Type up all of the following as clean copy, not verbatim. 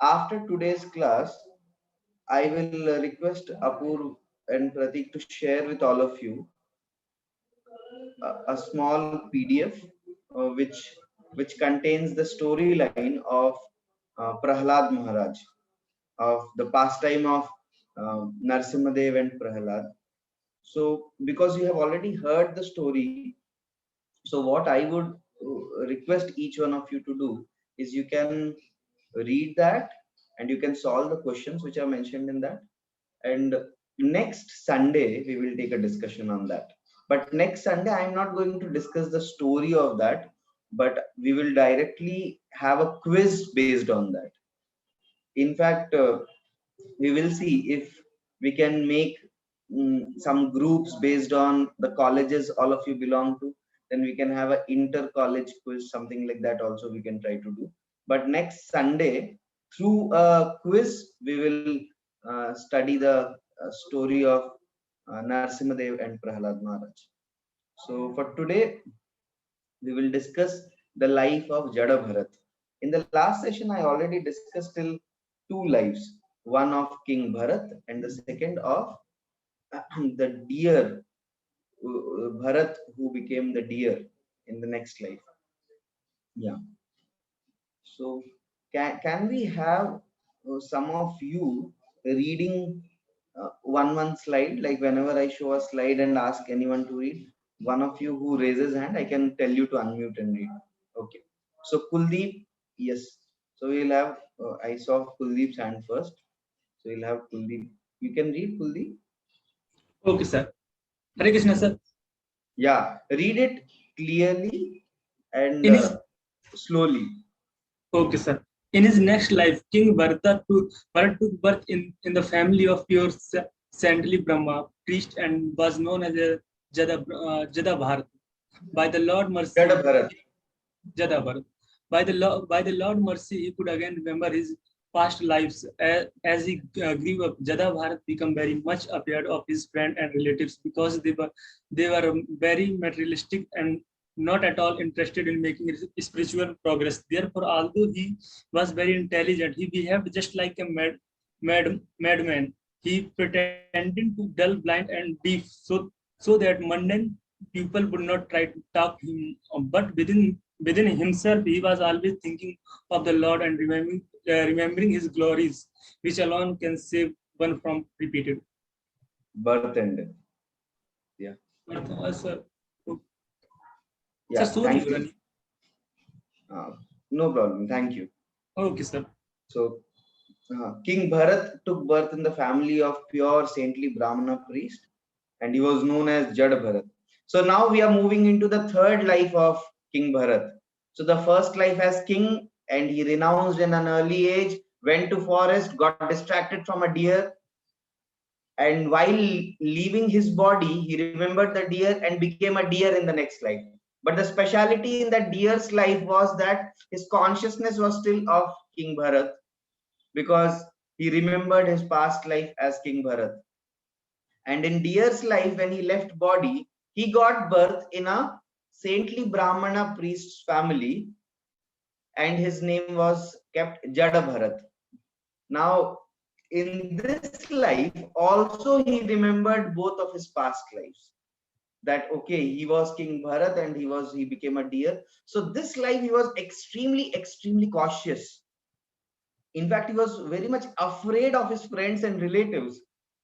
After today's class, I will request Apurv and Pratik to share with all of you a small PDF which contains the storyline of Prahlad Maharaj, of the pastime of Narsimhadev and Prahlad. So, because you have already heard the story, so what I would request each one of you to do is you can read that and you can solve the questions which are mentioned in that. And next Sunday, we will take a discussion on that. But next Sunday, I'm not going to discuss the story of that, but we will directly have a quiz based on that. In fact, we will see if we can make some groups based on the colleges all of you belong to. Then we can have an inter college quiz, something like that also we can try to do. But next Sunday, through a quiz, we will study the story of Narsimhadev and Prahlad Maharaj. So for today, we will discuss the life of Jada Bharat. In the last session, I already discussed till two lives, one of King Bharat and the second of the deer, Bharat, who became the deer in the next life. Yeah. So can we have some of you reading one slide, like whenever I show a slide and ask anyone to read, one of you who raises hand, I can tell you to unmute and read. Okay. So Kuldeep, yes. So we'll have, I saw Kuldeep's hand first. So we'll have Kuldeep. You can read, Kuldeep? Okay, sir. Hare Krishna, sir. Yeah, read it clearly and In his slowly. Okay, sir. In his next life, King Bharat took birth in the family of pure saintly Brahma, priest, and was known as a Jada Bharat. By the Lord Jada mercy, Bharat. Jada Bharat. By the Lord mercy, he could again remember his past lives. As he grew up, Jada Bharat became very much afraid of his friends and relatives because they were very materialistic and not at all interested in making spiritual progress. Therefore, although he was very intelligent, he behaved just like a madman. He pretended to dull, blind, and deaf, so that mundane people would not try to talk him. But within himself, he was always thinking of the Lord and remembering his glories, which alone can save one from repeated. Birth and death. Yeah. Sir, sir, Yeah. sorry, Thank you. Uh, no problem. Thank you. okay, sir. So, King Bharat took birth in the family of pure saintly Brahmana priest, and he was known as Jad Bharat. So now we are moving into the third life of King Bharat. So the first life as king, and he renounced in an early age, went to forest, got distracted from a deer, and while leaving his body, he remembered the deer and became a deer in the next life. But the speciality in that deer's life was that his consciousness was still of King Bharat, because he remembered his past life as King Bharat. And in deer's life, when he left body, he got birth in a saintly Brahmana priest's family, and his name was kept Jada Bharat. Now, in this life, also he remembered both of his past lives. That okay, he was King Bharat and he became a deer. So this life he was extremely cautious. In fact, he was very much afraid of his friends and relatives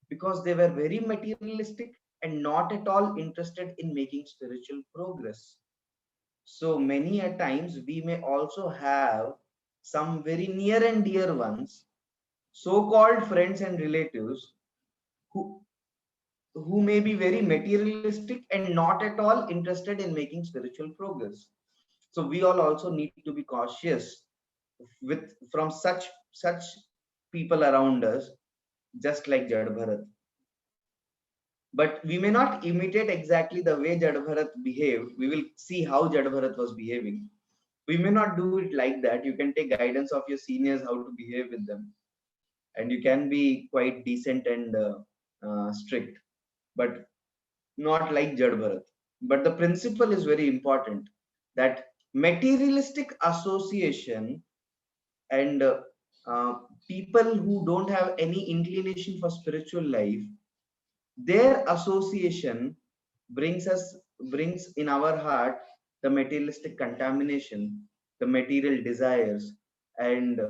because they were very materialistic and not at all interested in making spiritual progress. So many a times we may also have some very near and dear ones, so-called friends and relatives, who who may be very materialistic and not at all interested in making spiritual progress. So we all also need to be cautious with from such people around us, just like Jad Bharat. But we may not imitate exactly the way Jad Bharat behaved. We will see how Jad Bharat was behaving. We may not do it like that. You can take guidance of your seniors how to behave with them, and you can be quite decent and strict, but not like Jad Bharat. But the principle is very important, that materialistic association and people who don't have any inclination for spiritual life, their association brings in our heart the materialistic contamination, the material desires, and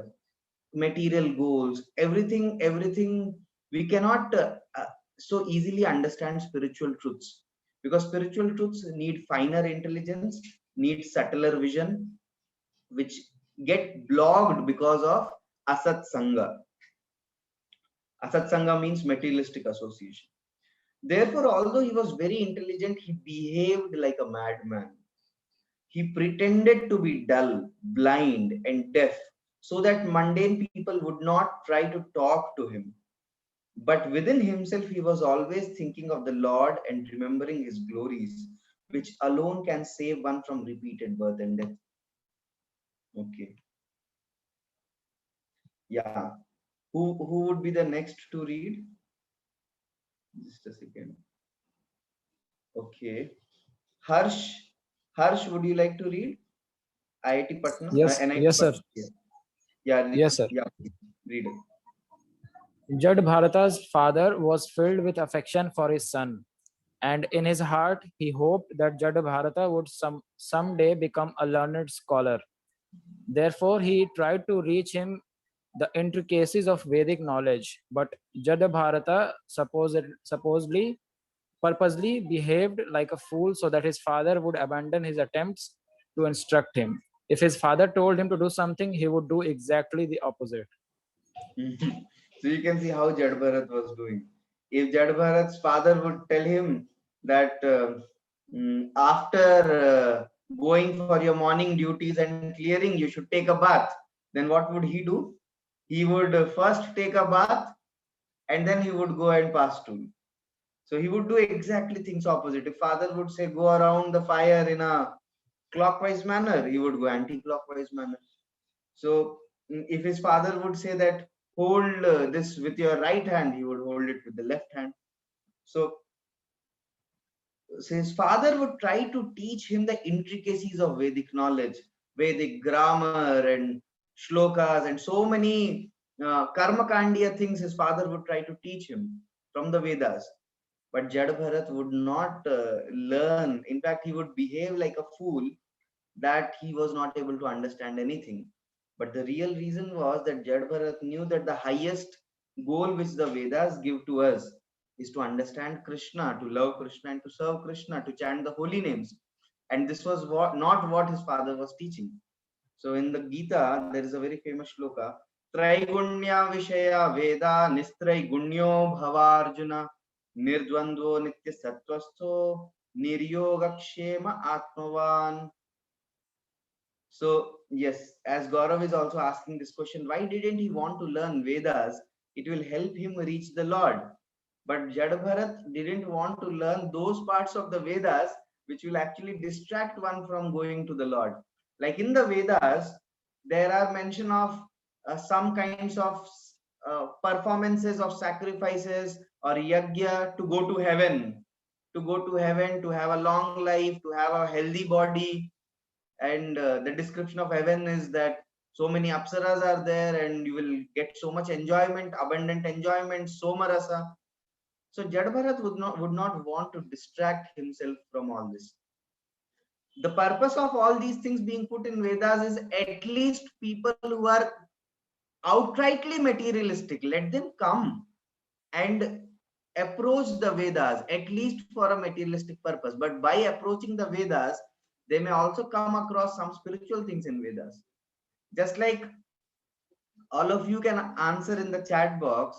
material goals, everything. We cannot so easily understand spiritual truths, because spiritual truths need finer intelligence, need subtler vision, which get blocked because of asat sangha. Asat sangha means materialistic association. Therefore, although he was very intelligent, he behaved like a madman. He pretended to be dull, blind, and deaf so that mundane people would not try to talk to him. But within himself, he was always thinking of the Lord and remembering his glories, which alone can save one from repeated birth and death. Okay. Yeah. Who would be the next to read? Just a second. Okay. Harsh. Harsh, would you like to read? IIT Patna? Yes, NIT yes, sir. Patna. Yeah. Yes, sir. Yeah. Read it. Jad Bharata's father was filled with affection for his son, and in his heart he hoped that Jad Bharata would someday become a learned scholar. Therefore, he tried to reach him the intricacies of Vedic knowledge, but Jad Bharata supposedly purposely behaved like a fool so that his father would abandon his attempts to instruct him. If his father told him to do something, he would do exactly the opposite. So you can see how Jad Bharat was doing. If Jad Bharat's father would tell him that after going for your morning duties and clearing, you should take a bath, then what would he do? He would first take a bath and then he would go and pass stool. So he would do exactly things opposite. If father would say go around the fire in a clockwise manner, he would go anti-clockwise manner. So if his father would say that hold this with your right hand, he would hold it with the left hand. So, so his father would try to teach him the intricacies of Vedic knowledge, Vedic grammar and shlokas and so many karma kandiya things his father would try to teach him from the Vedas. But Jad Bharat would not learn. In fact, he would behave like a fool, that he was not able to understand anything. But the real reason was that Jad Bharat knew that the highest goal which the Vedas give to us is to understand Krishna, to love Krishna, and to serve Krishna, to chant the holy names. And this was not what his father was teaching. So in the Gita, there is a very famous shloka: Traigunya Vishaya Veda Nistrai Gunyo Bhavarjuna Nirdvandvo Nitya Sattvasto Niryogakshema Atmavan. So, yes, as Gaurav is also asking this question, why didn't he want to learn Vedas? It will help him reach the Lord. But Jadabharat didn't want to learn those parts of the Vedas which will actually distract one from going to the Lord. Like in the Vedas, there are mention of some kinds of performances of sacrifices or yajna to go to heaven, to have a long life, to have a healthy body. And the description of heaven is that so many apsaras are there and you will get so much enjoyment, abundant enjoyment, somarasa. So Jad Bharat would not want to distract himself from all this. The purpose of all these things being put in Vedas is at least people who are outrightly materialistic, let them come and approach the Vedas, at least for a materialistic purpose. But by approaching the Vedas, they may also come across some spiritual things in Vedas. Just like all of you can answer in the chat box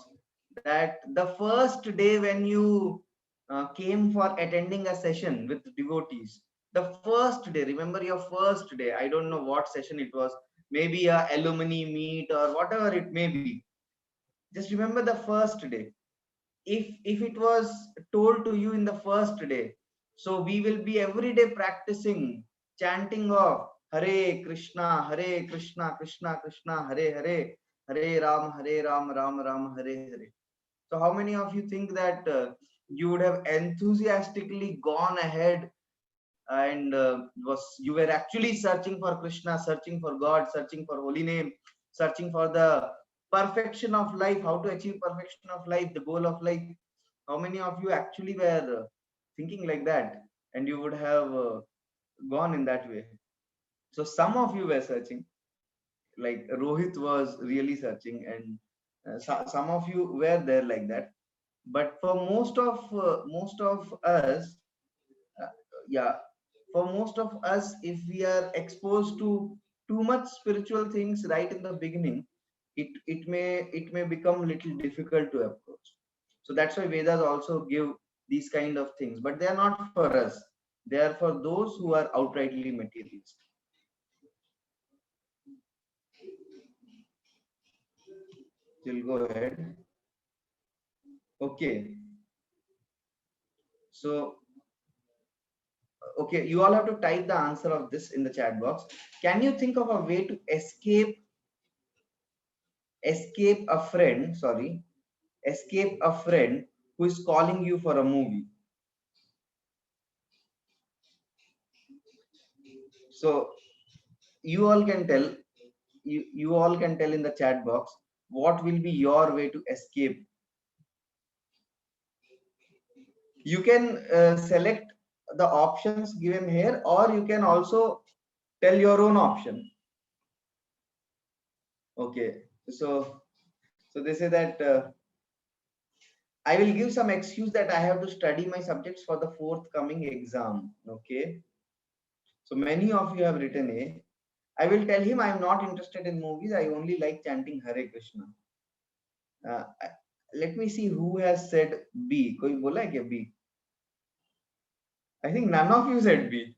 that the first day when you came for attending a session with devotees, the first day, remember your first day, I don't know what session it was, maybe a alumni meet or whatever it may be. Just remember the first day. If it was told to you in the first day, so we will be every day practicing chanting of Hare Krishna, Krishna Krishna, Hare Hare Ram, Ram Hare Hare. So how many of you think that you would have enthusiastically gone ahead and you were actually searching for Krishna, searching for God, searching for holy name, searching for the perfection of life, how to achieve perfection of life, the goal of life. How many of you actually were thinking like that, and you would have gone in that way? So some of you were searching, like Rohit was really searching, and some of you were there like that. But for most of us, uh, yeah, for most of us, if we are exposed to too much spiritual things right in the beginning, it may become little difficult to approach. So that's why Vedas also give these kind of things, but they are not for us. They are for those who are outrightly materialist. We'll go ahead. Okay. So, okay, you all have to type the answer of this in the chat box. Can you think of a way to escape a friend? Sorry, escape a friend who is calling you for a movie? So you all can tell. You all can tell in the chat box what will be your way to escape. You can select the options given here, or you can also tell your own option. Okay, so they say that I will give some excuse that I have to study my subjects for the forthcoming exam. Okay, so many of you have written A. I will tell him I am not interested in movies. I only like chanting Hare Krishna. Uh, let me see who has said B. कोई बोला है क्या B? I think none of you said B.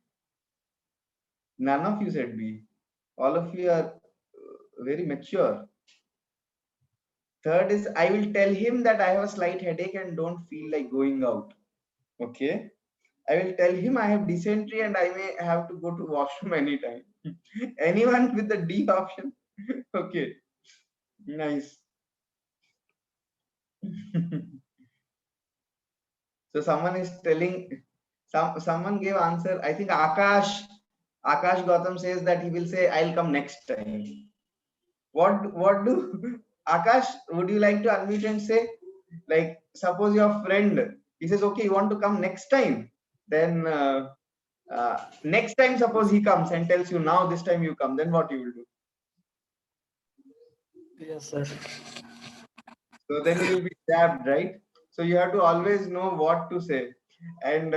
None of you said B. All of you are very mature. Third is I will tell him that I have a slight headache and don't feel like going out. Okay. I will tell him I have dysentery and I may have to go to washroom anytime. Anyone with the D option? Okay. Nice. So someone is telling someone gave answer. I think Akash Gautam says that he will say I'll come next time. What do Akash, would you like to unmute and say, like, suppose your friend, he says okay, you want to come next time, then next time suppose he comes and tells you now this time you come, then what you will do? Yes, sir. So then you will be jabbed, right? So you have to always know what to say. And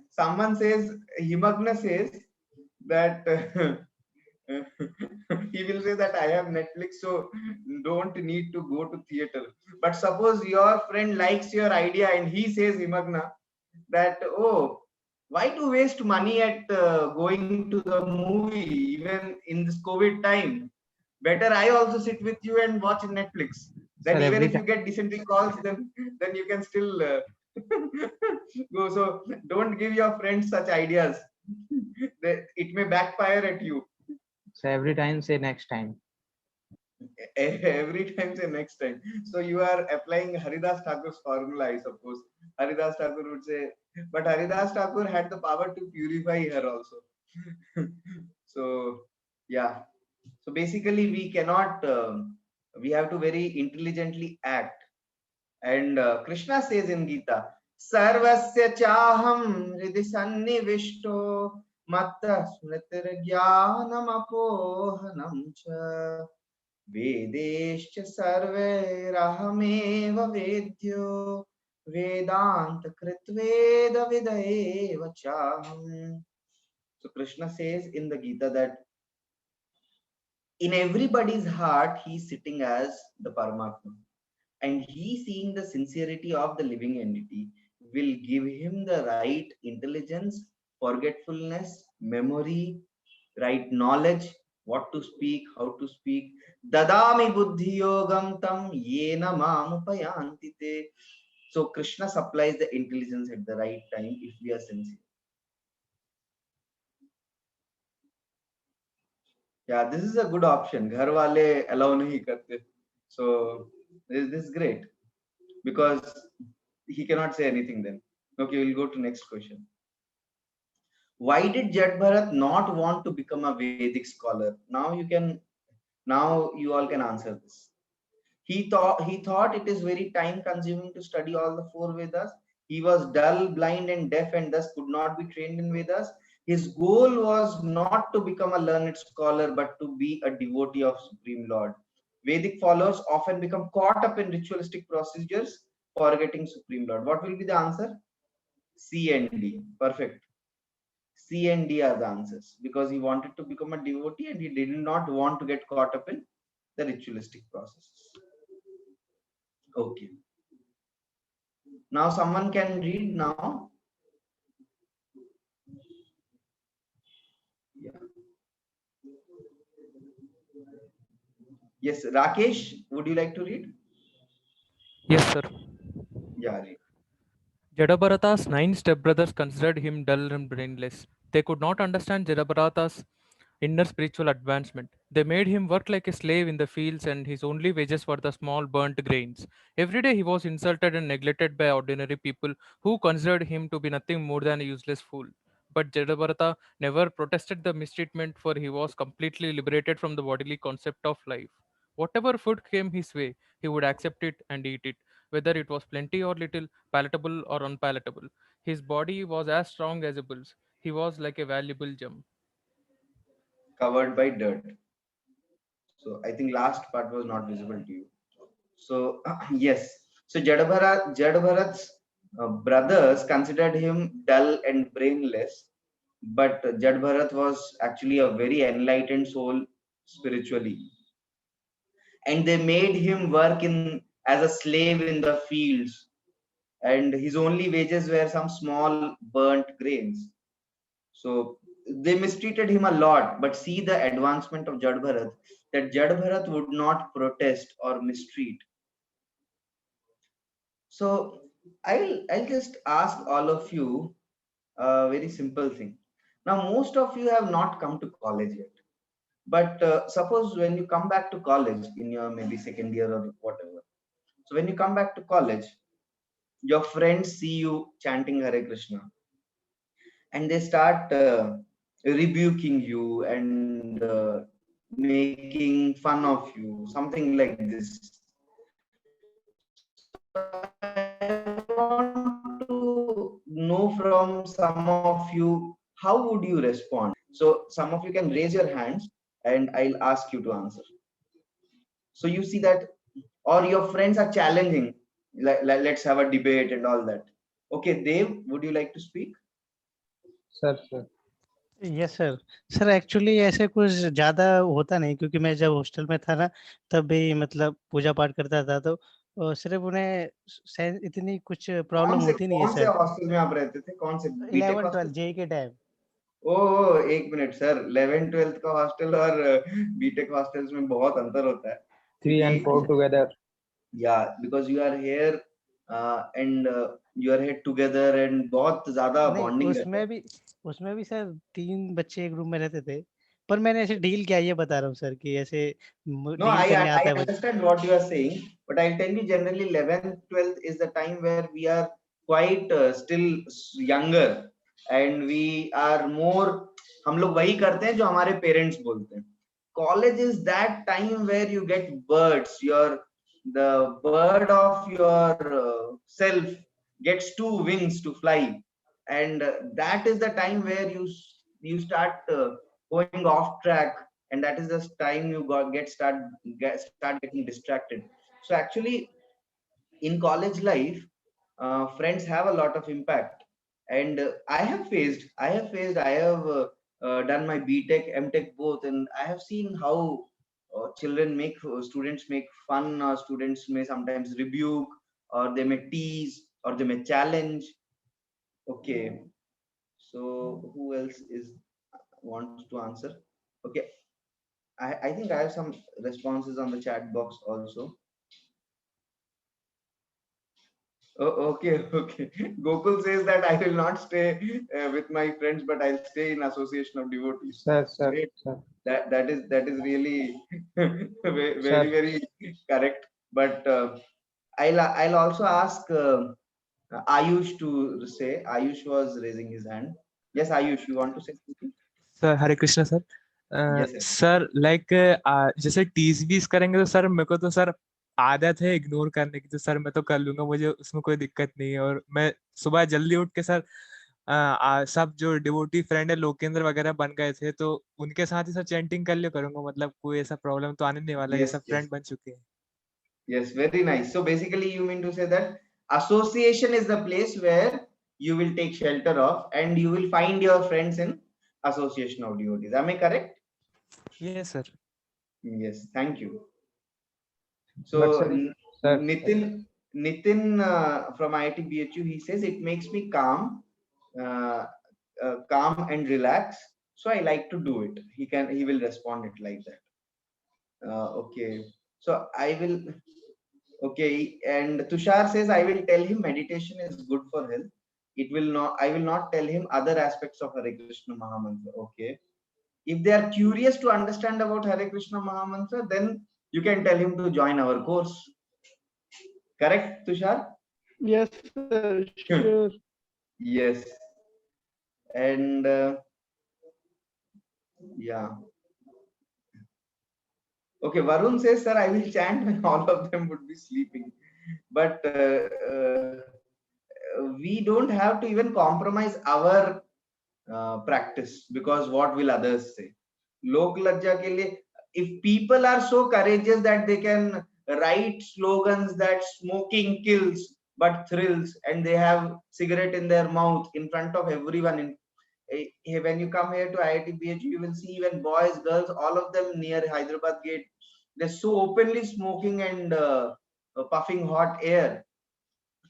someone says, Himagna says that he will say that I have Netflix, so don't need to go to theater. But suppose your friend likes your idea and he says, Himagna, that, oh, why to waste money at going to the movie, even in this COVID time? Better I also sit with you and watch Netflix. Then Sir, even every if you get dysentery calls, then you can still go. So don't give your friends such ideas. It may backfire at you. so every time say next time. Every time say next time. So you are applying Haridas Thakur's formula, I suppose. Haridas Thakur would say, but Haridas Thakur had the power to purify her also. So yeah. So basically, we cannot. We have to very intelligently act. And Krishna says in Gita, Sarvasya chaham hridhi sannivishto matta smritir jnanam apohanam cha vedescha sarvairahameva vedyo vedanta kritveda vidayeva chaham. So Krishna says in the Gita that in everybody's heart, he is sitting as the Paramatma. And he, seeing the sincerity of the living entity, will give him the right intelligence, forgetfulness, memory, right knowledge, what to speak, how to speak. Dadami buddhi yogam tam yena mamupayantite. So Krishna supplies the intelligence at the right time if we are sincere. Yeah, this is a good option. Ghar wale allow nahi karte. So this is great because he cannot say anything then. Okay, we'll go to next question. Why did Jad Bharat not want to become a Vedic scholar? Now you all can answer this. He thought it is very time consuming to study all the four Vedas. He was dull, blind, and deaf, and thus could not be trained in Vedas. His goal was not to become a learned scholar, but to be a devotee of Supreme Lord. Vedic followers often become caught up in ritualistic procedures, forgetting Supreme Lord. What will be the answer? C and D. Perfect. C and D are the answers, because he wanted to become a devotee and he did not want to get caught up in the ritualistic processes. Okay. Now someone can read now. Yeah. Yes, Rakesh, would you like to read? Yes, sir. Yeah, read. Jadabharata's 9 stepbrothers considered him dull and brainless. They could not understand Jadabharata's inner spiritual advancement. They made him work like a slave in the fields, and his only wages were the small burnt grains. Every day he was insulted and neglected by ordinary people who considered him to be nothing more than a useless fool. But Jadabharata never protested the mistreatment, for he was completely liberated from the bodily concept of life. Whatever food came his way, he would accept it and eat it, whether it was plenty or little, palatable or unpalatable. His body was as strong as a bull's. He was like a valuable gem. Covered by dirt. So I think last part was not visible to you. So yes. So Jadabharat's brothers considered him dull and brainless, but Jadbharat was actually a very enlightened soul spiritually, and they made him work in as a slave in the fields, and his only wages were some small burnt grains. So they mistreated him a lot, but see the advancement of Jadbharat, that Jadbharat would not protest or mistreat. So I'll just ask all of you a very simple thing. Now, most of you have not come to college yet, but suppose when you come back to college in your maybe second year or whatever. So when you come back to college, your friends see you chanting Hare Krishna, and they start rebuking you and making fun of you, something like this. I want to know from some of you, how would you respond? So some of you can raise your hands and I'll ask you to answer. So you see that, or your friends are challenging, let's have a debate and all that. Okay, Dev, would you like to speak? Sir. Yes sir. Sir actually ऐसे कुछ ज़्यादा होता नहीं, क्योंकि मैं जब hostel में था ना, तब भी मतलब पूजा पाठ करता था, तो सिर्फ उन्हें इतनी कुछ प्रॉब्लम होती नहीं है कौन से सर। हॉस्टल में आप रहते थे? कौन से? BTech 11 hostel? 12 जेई के टाइम। ओ एक मिनट सर, 11 12 का हॉस्टल और बीटेक हॉस्टल्स में बहुत अंतर होता है। 3 and 4 together. Yeah, because you are here and you are here together and बहुत ज्यादा बॉन्डिंग रहता है। उसमें भी सर 3 बच्चे एक रूम में रहते थे, पर मैंने ऐसे डील किया, ये बता रहा हूँ सर कि ऐसे No, डील करने आता I है बच्चे। understand what you are saying, but I'll tell you generally 11th 12th is the time where we are quite still younger and we are more, हम लोग वही करते हैं जो हमारे पेरेंट्स बोलते हैं। College is that time where you get birds, the bird of your self gets two wings to fly, and that is the time where you start going off track, and that is the time you start getting distracted. So actually in college life, friends have a lot of impact, and I have done my btech mtech both, and I have seen how students make fun, or students may sometimes rebuke, or they may tease, or they may challenge. Okay, so who else is wants to answer? Okay, I think I have some responses on the chat box also. Oh, okay, okay. Gokul says that I will not stay with my friends, but I'll stay in association of devotees. Sir. Great. That is really very correct. But I'll also ask Ayush to say. Ayush was raising his hand. Yes, Ayush, you want to say something? Sir Hare Krishna sir. Yes, sir. Sir like जैसे tease भी करेंगे तो sir मेरे को तो sir आदत है ignore करने की, तो सर मैं तो कर लूंगा, मुझे उसमें कोई दिक्कत नहीं है। और मैं सुबह जल्दी उठ के सर सब जो डिवोटी फ्रेंड है लोकेंद्र वगैरह बन गए थे, तो उनके साथ ही सब चैंटिंग कर लिया करूंगा, मतलब कोई ऐसा प्रॉब्लम तो आने नहीं वाला, ये Yes, सब yes, फ्रेंड बन चुके हैं। yes, very nice. So basically, you mean to say that association is the place where you will take shelter of, and you will find your friends in association of devotees. Am I correct? ये sir. Yes, thank you. But So sir, Nitin from IIT BHU, he says it makes me calm, uh, calm and relax. So I like to do it. He will respond it like that. Okay. So I will. Okay, and Tushar says I will tell him meditation is good for health. It will not. I will not tell him other aspects of Hare Krishna Mahamantra. Okay. If they are curious to understand about Hare Krishna Mahamantra, then you can tell him to join our course. Correct, Tushar? Yes, sir, sure. Yes. And yeah. Okay, Varun says, sir, I will chant when all of them would be sleeping. But we don't have to even compromise our practice, because what will others say? Lok lajja ke liye, if people are so courageous that they can write slogans that smoking kills but thrills, and they have cigarette in their mouth in front of everyone when you come here to IIT BHU, you will see even boys, girls, all of them near Hyderabad gate, they're so openly smoking and puffing hot air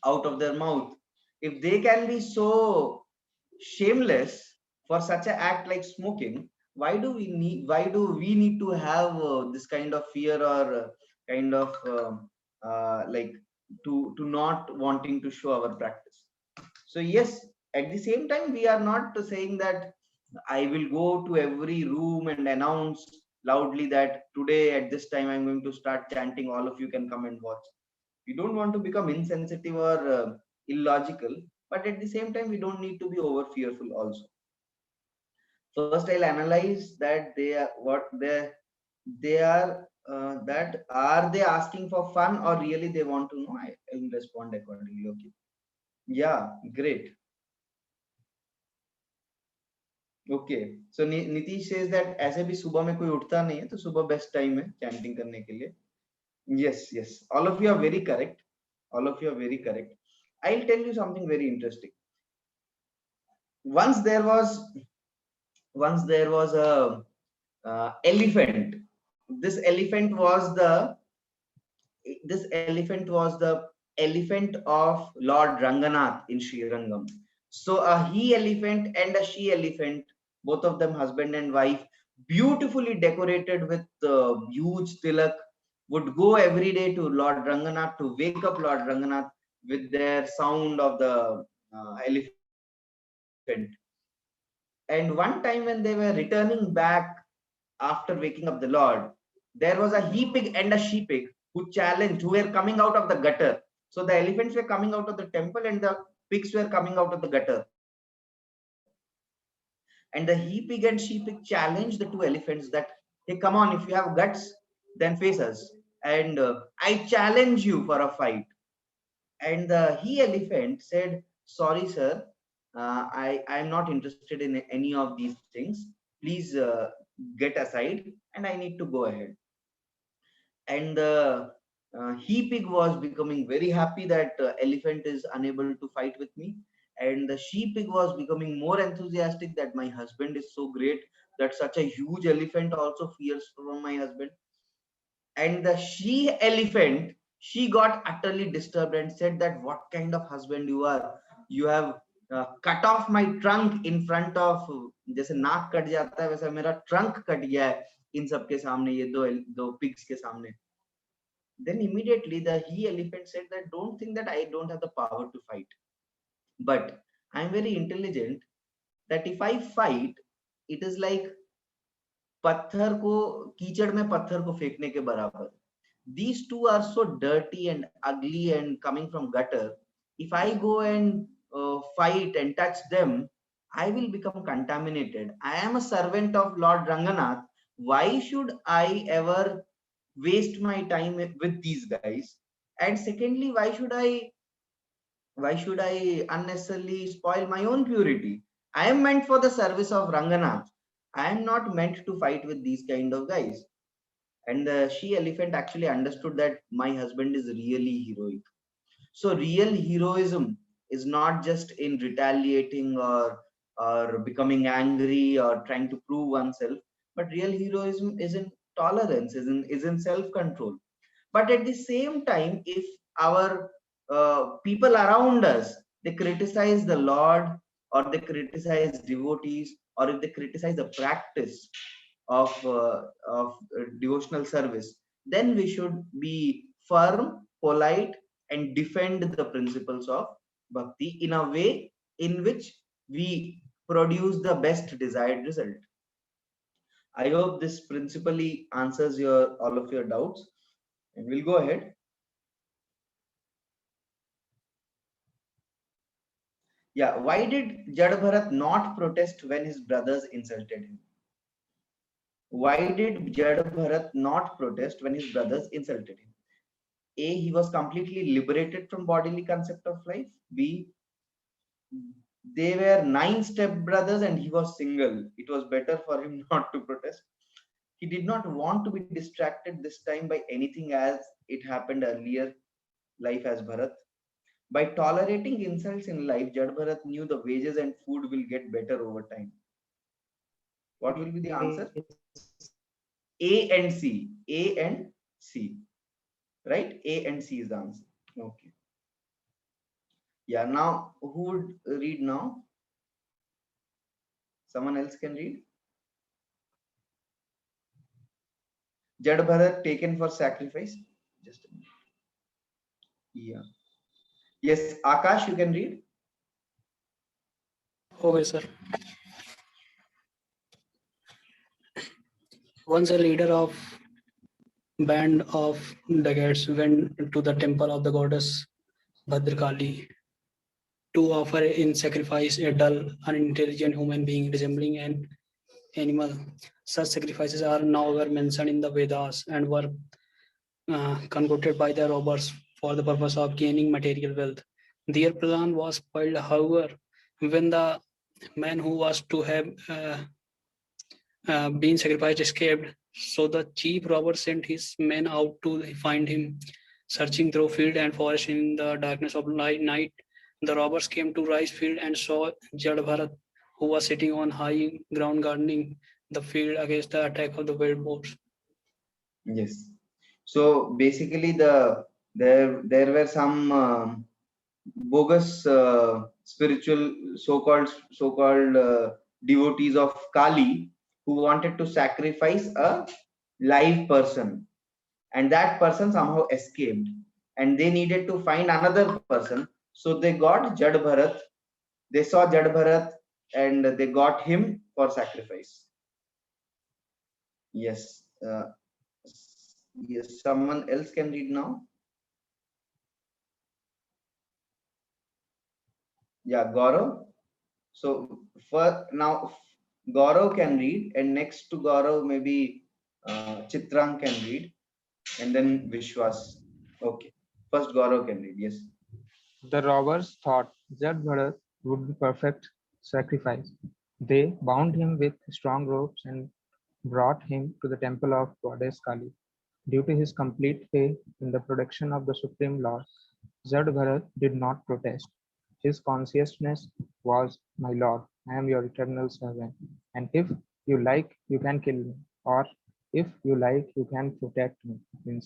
out of their mouth. If they can be so shameless for such an act like smoking, why do we need to have this kind of fear, or kind of like to not wanting to show our practice? So yes, at the same time, we are not saying that I will go to every room and announce loudly that today at this time I'm going to start chanting, all of you can come and watch. We don't want to become insensitive or illogical, but at the same time we don't need to be over fearful also. First I'll analyze that they are that are they asking for fun, or really they want to know. I will respond accordingly. Okay, yeah, great. Okay so Nitish says that ऐसे भी सुबह में कोई उठता नहीं है, तो सुबह बेस्ट टाइम है चैंटिंग करने के लिए. Yes, yes, all of you are very correct. All of you are very correct. I'll tell you something very interesting. Once there was a elephant. This elephant was the elephant of Lord Ranganath in Srirangam. So a he elephant and a she elephant, both of them husband and wife, beautifully decorated with huge tilak, would go every day to Lord Ranganath to wake up Lord Ranganath with their sound of the elephant. And one time when they were returning back after waking up the Lord, there was a he pig and a she pig who were coming out of the gutter. So the elephants were coming out of the temple and the pigs were coming out of the gutter. And the he pig and she pig challenged the two elephants that, hey, come on, if you have guts, then face us. And I challenge you for a fight. And the he elephant said, sorry, sir, I am not interested in any of these things. Please get aside, and I need to go ahead. And the he pig was becoming very happy that elephant is unable to fight with me, and the she pig was becoming more enthusiastic that my husband is so great that such a huge elephant also fears from my husband. And the she elephant, she got utterly disturbed and said that, what kind of husband you are? You have cut off my trunk in front of, जैसे नाक cut जाता है वैसा मेरा trunk cut गया है इन सब के सामने, ये दो pigs के सामने. Then immediately the he elephant said that, don't think that I don't have the power to fight, but I'm very intelligent, that if I fight, it is like पत्थर को कीचड़ में पत्थर को फेंकने के बराबर. These two are so dirty and ugly and coming from gutter. If I go and fight and touch them, I will become contaminated. I am a servant of Lord Ranganath. Why should I ever waste my time with these guys? And secondly, why should I unnecessarily spoil my own purity? I am meant for the service of Ranganath. I am not meant to fight with these kind of guys. And the she elephant actually understood that my husband is really heroic. So real heroism is not just in retaliating or becoming angry or trying to prove oneself, but real heroism is in tolerance, is in self-control. But at the same time, if our people around us, they criticize the Lord, or they criticize devotees, or if they criticize the practice of devotional service, then we should be firm, polite, and defend the principles of bhakti in a way in which we produce the best desired result. I hope this principally answers your all of your doubts, and we'll go ahead. Yeah, why did Jad Bharat not protest when his brothers insulted him? Why did Jad Bharat not protest when his brothers insulted him? A, he was completely liberated from bodily concept of life. B, they were 9 step-brothers and he was single. It was better for him not to protest. He did not want to be distracted this time by anything as it happened earlier life as Bharat. By tolerating insults in life, Jad Bharat knew the wages and food will get better over time. What will be the answer? A and C. A and C. Right? A and C is the answer. Okay. Yeah, now who would read now? Someone else can read. Jad Bharat taken for sacrifice. Just a minute. Yeah. Yes, Akash, you can read. Okay, sir. Once a leader of band of duggards went to the temple of the goddess Bhadrakali to offer in sacrifice a dull, unintelligent human being resembling an animal. Such sacrifices are nowhere mentioned in the Vedas and were concocted by the robbers for the purpose of gaining material wealth. Their plan was spoiled, however, when the man who was to have been sacrificed escaped. So the chief robber sent his men out to find him. Searching through field and forest in the darkness of night, the robbers came to rice field and saw Jad Bharat, who was sitting on high ground gardening the field against the attack of the wild boars. Yes. So basically, there were some bogus spiritual so-called devotees of Kali who wanted to sacrifice a live person, and that person somehow escaped, and they needed to find another person. So they got Jad Bharat. They saw Jad Bharat and they got him for sacrifice. Yes. Yes. Someone else can read now. Yeah, Gaurav. So for now, Gaurav can read, and next to Gaurav, maybe Chitrang can read, and then Vishwas. Okay. First, Gaurav can read. Yes. The robbers thought Jad Bharat would be perfect sacrifice. They bound him with strong ropes and brought him to the temple of goddess Kali. Due to his complete faith in the protection of the Supreme Lord, Jad Bharat did not protest. His consciousness was, "My Lord, I am your eternal servant, and if you like, you can kill me, or if you like, you can protect me. In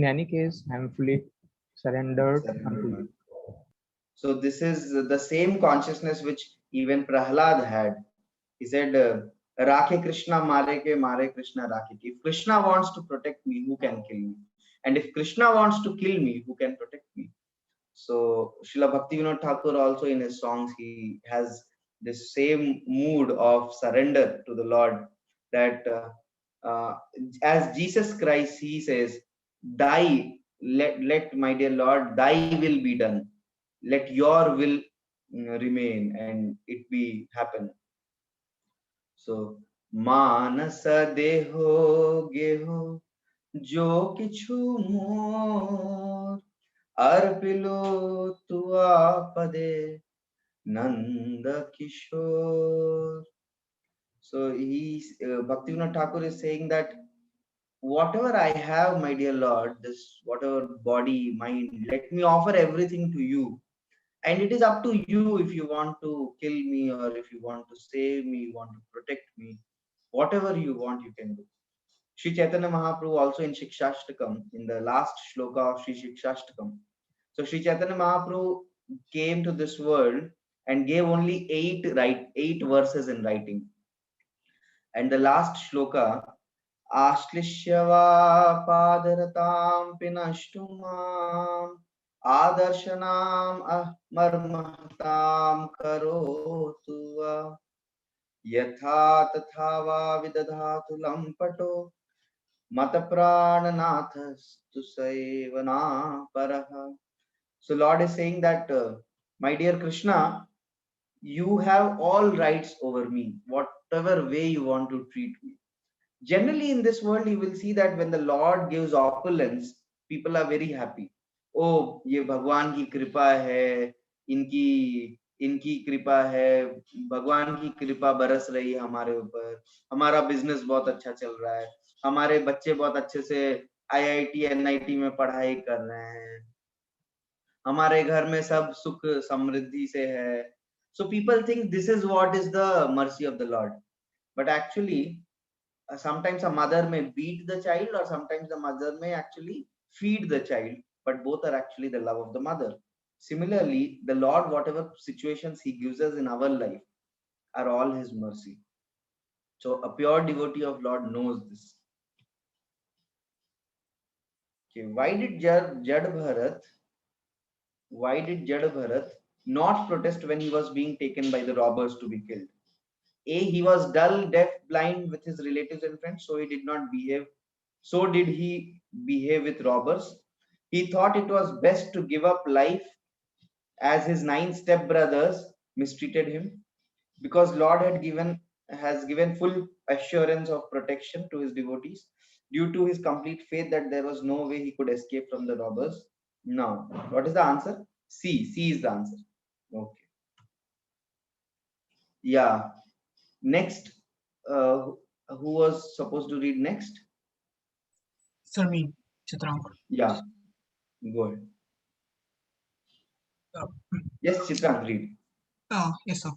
any case, I am fully surrendered unto you." So this is the same consciousness which even Prahlad had. He said, "Rakhe Krishna, mare Krishna rakhe." If Krishna wants to protect me, who can kill me? And if Krishna wants to kill me, who can protect me? So Srila Bhaktivinoda Thakur also in his songs, he has this same mood of surrender to the Lord, that as Jesus Christ, he says, "Thy let my dear Lord, thy will be done. Let your will remain and it be happen." So Manasa deho geho जो किछु मोर अर्पिलो तुआ पदे Nanda Kishore. So Bhaktivinoda Thakur is saying that whatever I have, my dear Lord, this whatever body, mind, let me offer everything to you. And it is up to you if you want to kill me or if you want to save me, you want to protect me. Whatever you want, you can do. Sri Chaitanya Mahaprabhu also in Shikshashtakam, in the last shloka of Sri Shikshashtakam. So Sri Chaitanya Mahaprabhu came to this world and gave only eight verses in writing. And the last shloka, Ashlishyava padaratam pinashtumam adarshanam ahmarmahtam karotuva yatha tathava vidadhatu lampato mata prananathas tusaivana paraha. So Lord is saying that, my dear Krishna, you have all rights over me, whatever way you want to treat me. Generally in this world, you will see that when the Lord gives opulence, people are very happy. Oh, ये भगवान की कृपा है, इनकी कृपा है, भगवान की कृपा बरस रही है हमारे ऊपर, हमारा बिजनेस बहुत अच्छा चल रहा है, हमारे बच्चे बहुत अच्छे से IIT NIT में पढ़ाई कर रहे हैं, हमारे घर में सब सुख समृद्धि से है. So people think this is what is the mercy of the Lord, but actually sometimes a mother may beat the child or sometimes the mother may actually feed the child, but both are actually the love of the mother. Similarly, the Lord, whatever situations he gives us in our life are all his mercy. So a pure devotee of Lord knows this. Okay, why did Jad Bharat not protest when he was being taken by the robbers to be killed? A, he was dull, deaf, blind with his relatives and friends, so he did not behave. So did he behave with robbers. He thought it was best to give up life as his 9 stepbrothers mistreated him, because Lord has given full assurance of protection to his devotees due to his complete faith that there was no way he could escape from the robbers. Now, what is the answer? C. C is the answer. Okay. Yeah. Next, who was supposed to read next? Sir, me, Chitrang. Yeah, go ahead. Yes, Chitrang, read. Yes, sir.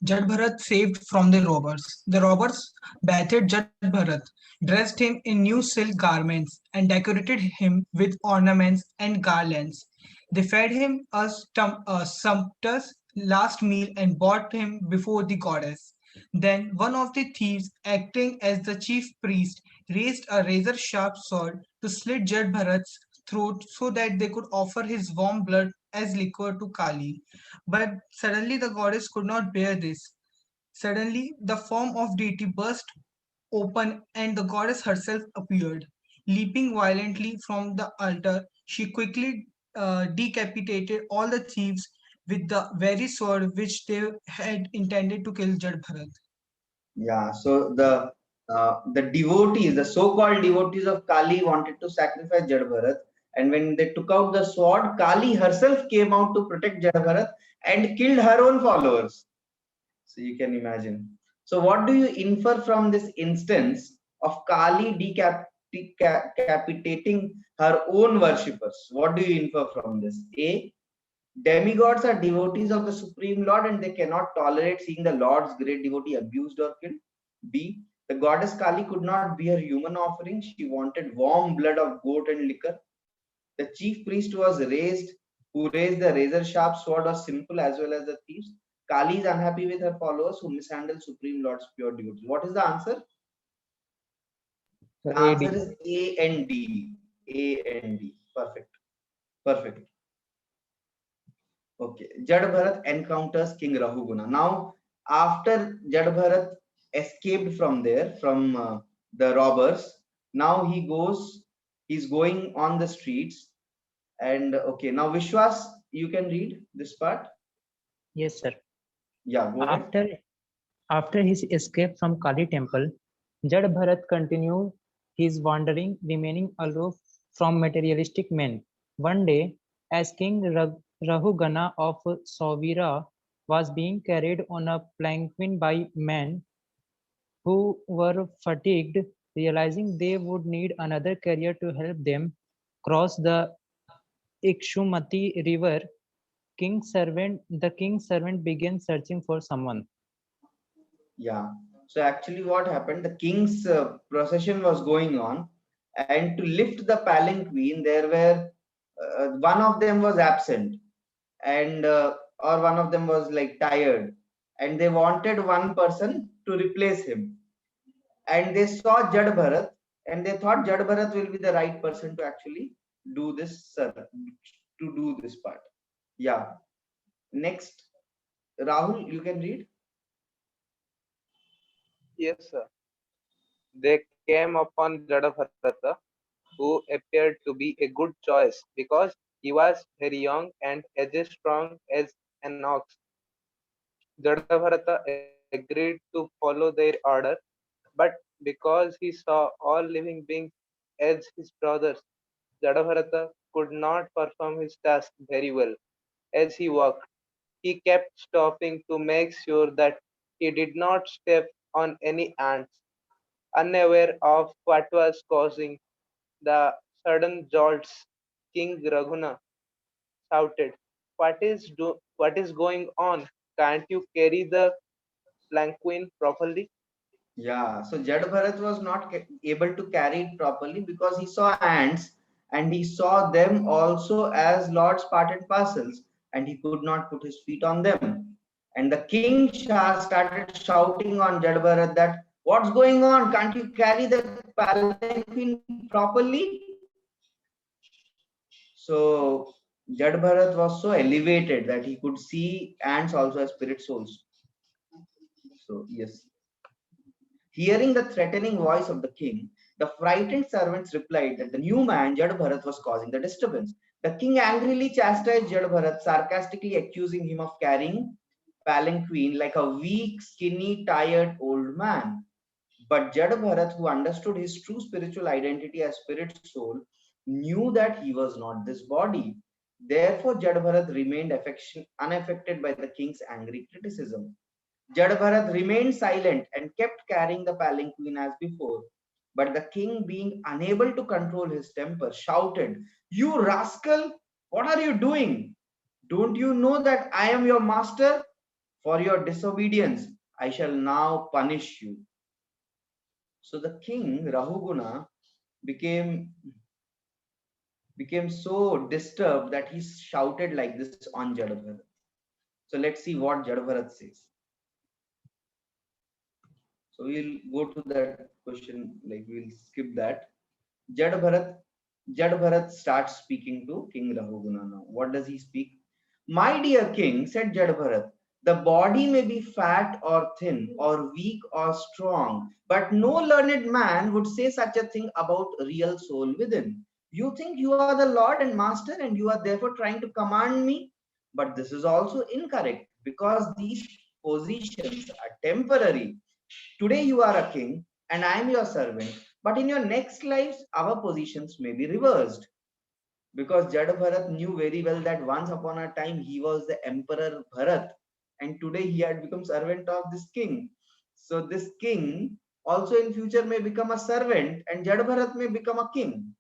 Jad Bharat saved from the robbers. The robbers battered Jad Bharat, dressed him in new silk garments, and decorated him with ornaments and garlands. They fed him a sumptuous last meal and brought him before the goddess. Then one of the thieves, acting as the chief priest, raised a razor-sharp sword to slit Jad Bharat's throat so that they could offer his warm blood as liquor to Kali. But suddenly the goddess could not bear this. Suddenly the form of deity burst open and the goddess herself appeared. Leaping violently from the altar, she quickly decapitated all the thieves with the very sword which they had intended to kill Jad Bharat. Yeah, so the devotees, the so-called devotees of Kali wanted to sacrifice Jad Bharat, and when they took out the sword, Kali herself came out to protect Jad Bharat and killed her own followers. So you can imagine. So what do you infer from this instance of Kali decapitating her own worshippers? What do you infer from this? A, demigods are devotees of the Supreme Lord and they cannot tolerate seeing the Lord's great devotee abused or killed. B, the goddess Kali could not bear human offerings. She wanted warm blood of goat and liquor. The chief priest who raised the razor sharp sword was simple as well as the thieves. Kali is unhappy with her followers who mishandle Supreme Lord's pure devotees. What is the answer? The answer is A and D. A and D. Perfect. Perfect. Okay. Jad Bharat encounters King Rahuguna. Now, after Jad Bharat escaped from there, from the robbers, now he's going on the streets. And okay, now Vishwas, you can read this part. Yes, sir. Yeah, go ahead. After his escape from Kali temple, Jad Bharat continued his wandering, remaining aloof from materialistic men. One day, as King Rahugana of Sauvira was being carried on a palanquin by men who were fatigued, realizing they would need another carrier to help them cross the Ikshumati river, the king's servant began searching for someone. Yeah. So actually, what happened? The king's procession was going on, and to lift the palanquin, there were one of them was absent, and or one of them was like tired, and they wanted one person to replace him. And they saw Jad Bharat, and they thought Jad Bharat will be the right person to actually do this, to do this part. Yeah. Next, Rahul, you can read. Yes, sir. They came upon Jadabharata, who appeared to be a good choice because he was very young and as strong as an ox. Jadabharata agreed to follow their order, but because he saw all living beings as his brothers, Jadabharata could not perform his task very well. As he walked, he kept stopping to make sure that he did not step on any ants. Unaware of what was causing the sudden jolts, King Raghuna shouted, what is going on? Can't you carry the palanquin properly? Yeah, so Jad Bharat was not able to carry it properly because he saw ants and he saw them also as Lord's part and parcels, and he could not put his feet on them. And the king Shah started shouting on Jad Bharat that, "What's going on? Can't you carry the palanquin properly?" So Jad Bharat was so elevated that he could see ants also as spirit souls. So, yes. Hearing the threatening voice of the king, the frightened servants replied that the new man, Jad Bharat, was causing the disturbance. The king angrily chastised Jad Bharat, sarcastically accusing him of carrying palanquin like a weak, skinny, tired old man. But Jad Bharat, who understood his true spiritual identity as spirit soul, knew that he was not this body. Therefore, Jad Bharat remained unaffected by the king's angry criticism. Jad Bharat remained silent and kept carrying the palanquin as before. But the king, being unable to control his temper, shouted, "You rascal! What are you doing? Don't you know that I am your master? For your disobedience, I shall now punish you." So the king, Rahuguna, became so disturbed that he shouted like this on Jad Bharat. So let's see what Jad Bharat says. So we'll go to that question, like we'll skip that. Jad Bharat, Jad Bharat starts speaking to King Rahuguna now. What does he speak? "My dear king," said Jad Bharat, "the body may be fat or thin, or weak or strong, but no learned man would say such a thing about real soul within. You think you are the Lord and Master, and you are therefore trying to command me. But this is also incorrect, because these positions are temporary. Today you are a king and I am your servant, but in your next lives, our positions may be reversed." Because Jad Bharat knew very well that once upon a time he was the Emperor Bharat, and today he had become servant of this king. So this king also in future may become a servant, and Jad Bharat may become a king.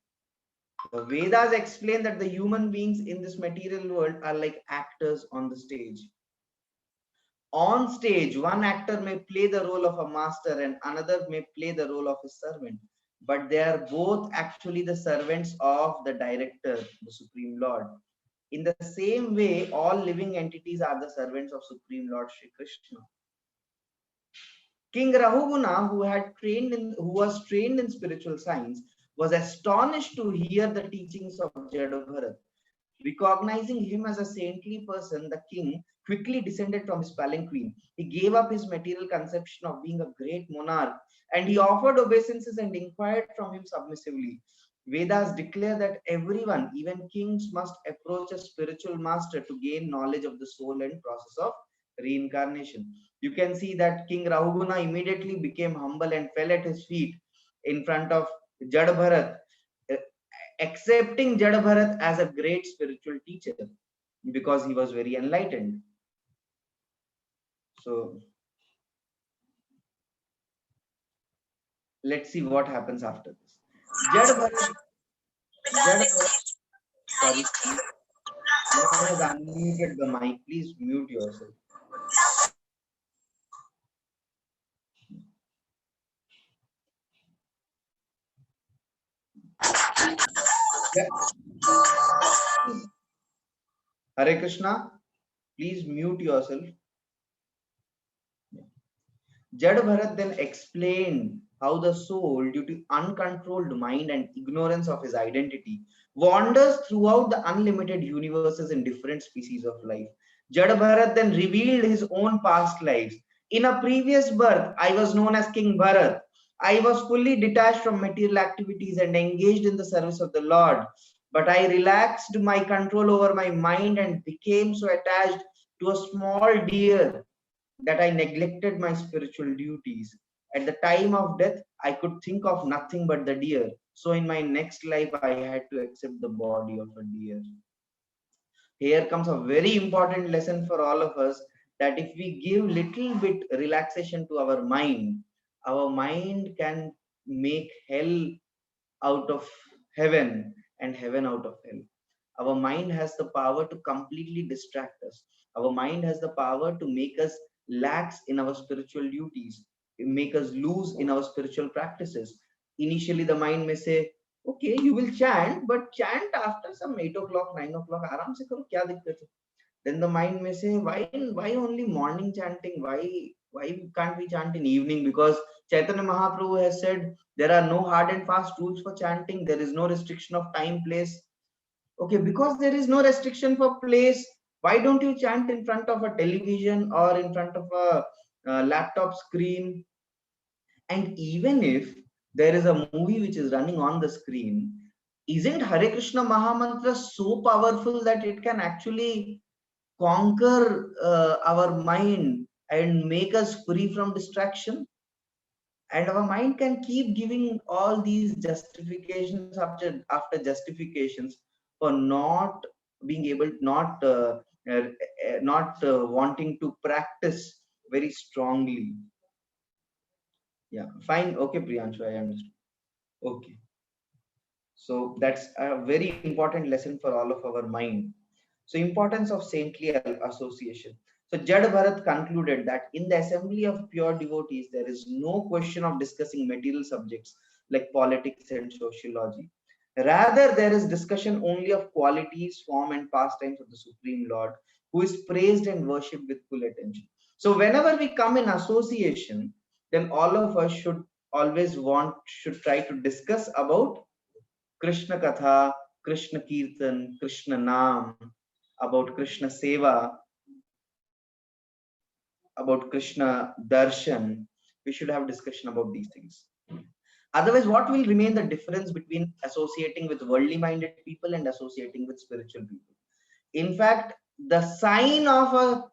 The Vedas explain that the human beings in this material world are like actors on the stage. On stage, one actor may play the role of a master and another may play the role of a servant, but they are both actually the servants of the director, the Supreme Lord. In the same way, all living entities are the servants of Supreme Lord Shri Krishna. King Rahuguna, who was trained in spiritual science, was astonished to hear the teachings of Jad Bharat. Recognizing him as a saintly person, the king quickly descended from his palanquin. He gave up his material conception of being a great monarch, and he offered obeisances and inquired from him submissively. Vedas declare that everyone, even kings, must approach a spiritual master to gain knowledge of the soul and process of reincarnation. You can see that King Rahuguna immediately became humble and fell at his feet in front of Jad Bharat, accepting Jad Bharat as a great spiritual teacher because he was very enlightened. So let's see what happens after this. Jad Bharat, sorry, no one has unmuted the mic. Please mute yourself. Yeah. Hare Krishna, please mute yourself. Jad Bharat then explained how the soul, due to uncontrolled mind and ignorance of his identity, wanders throughout the unlimited universes in different species of life. Jad Bharat then revealed his own past lives. In a previous birth, I was known as King Bharat. I was fully detached from material activities and engaged in the service of the Lord. But I relaxed my control over my mind and became so attached to a small deer that I neglected my spiritual duties. At the time of death, I could think of nothing but the deer. So in my next life, I had to accept the body of a deer. Here comes a very important lesson for all of us, that if we give little bit relaxation to our mind can make hell out of heaven and heaven out of hell. Our mind has the power to completely distract us. Our mind has the power to make us lax in our spiritual duties, make us lose in our spiritual practices. Initially, the mind may say, okay, you will chant, but chant after some 8 o'clock, 9 o'clock. Aram se karo, kya dikkat hai? Then the mind may say, why only morning chanting? Why can't we chant in evening? Because Chaitanya Mahaprabhu has said there are no hard and fast rules for chanting. There is no restriction of time, place. Okay, because there is no restriction for place, why don't you chant in front of a television or in front of a laptop screen? And even if there is a movie which is running on the screen, isn't Hare Krishna Mahamantra so powerful that it can actually conquer our mind and make us free from distraction? And our mind can keep giving all these justifications after justifications for not being able, not wanting to practice very strongly. Yeah, fine. Okay, Priyanshu, I understood. Okay. So that's a very important lesson for all of our mind. So importance of saintly association. So Jad Bharat concluded that in the assembly of pure devotees, there is no question of discussing material subjects like politics and sociology. Rather, there is discussion only of qualities, form, and pastimes of the Supreme Lord, who is praised and worshipped with full attention. So whenever we come in association, then all of us should try to discuss about Krishna Katha, Krishna Kirtan, Krishna Nam, about Krishna Seva, about Krishna Darshan. We should have discussion about these things. Otherwise, what will remain the difference between associating with worldly minded people and associating with spiritual people? In fact, the sign of a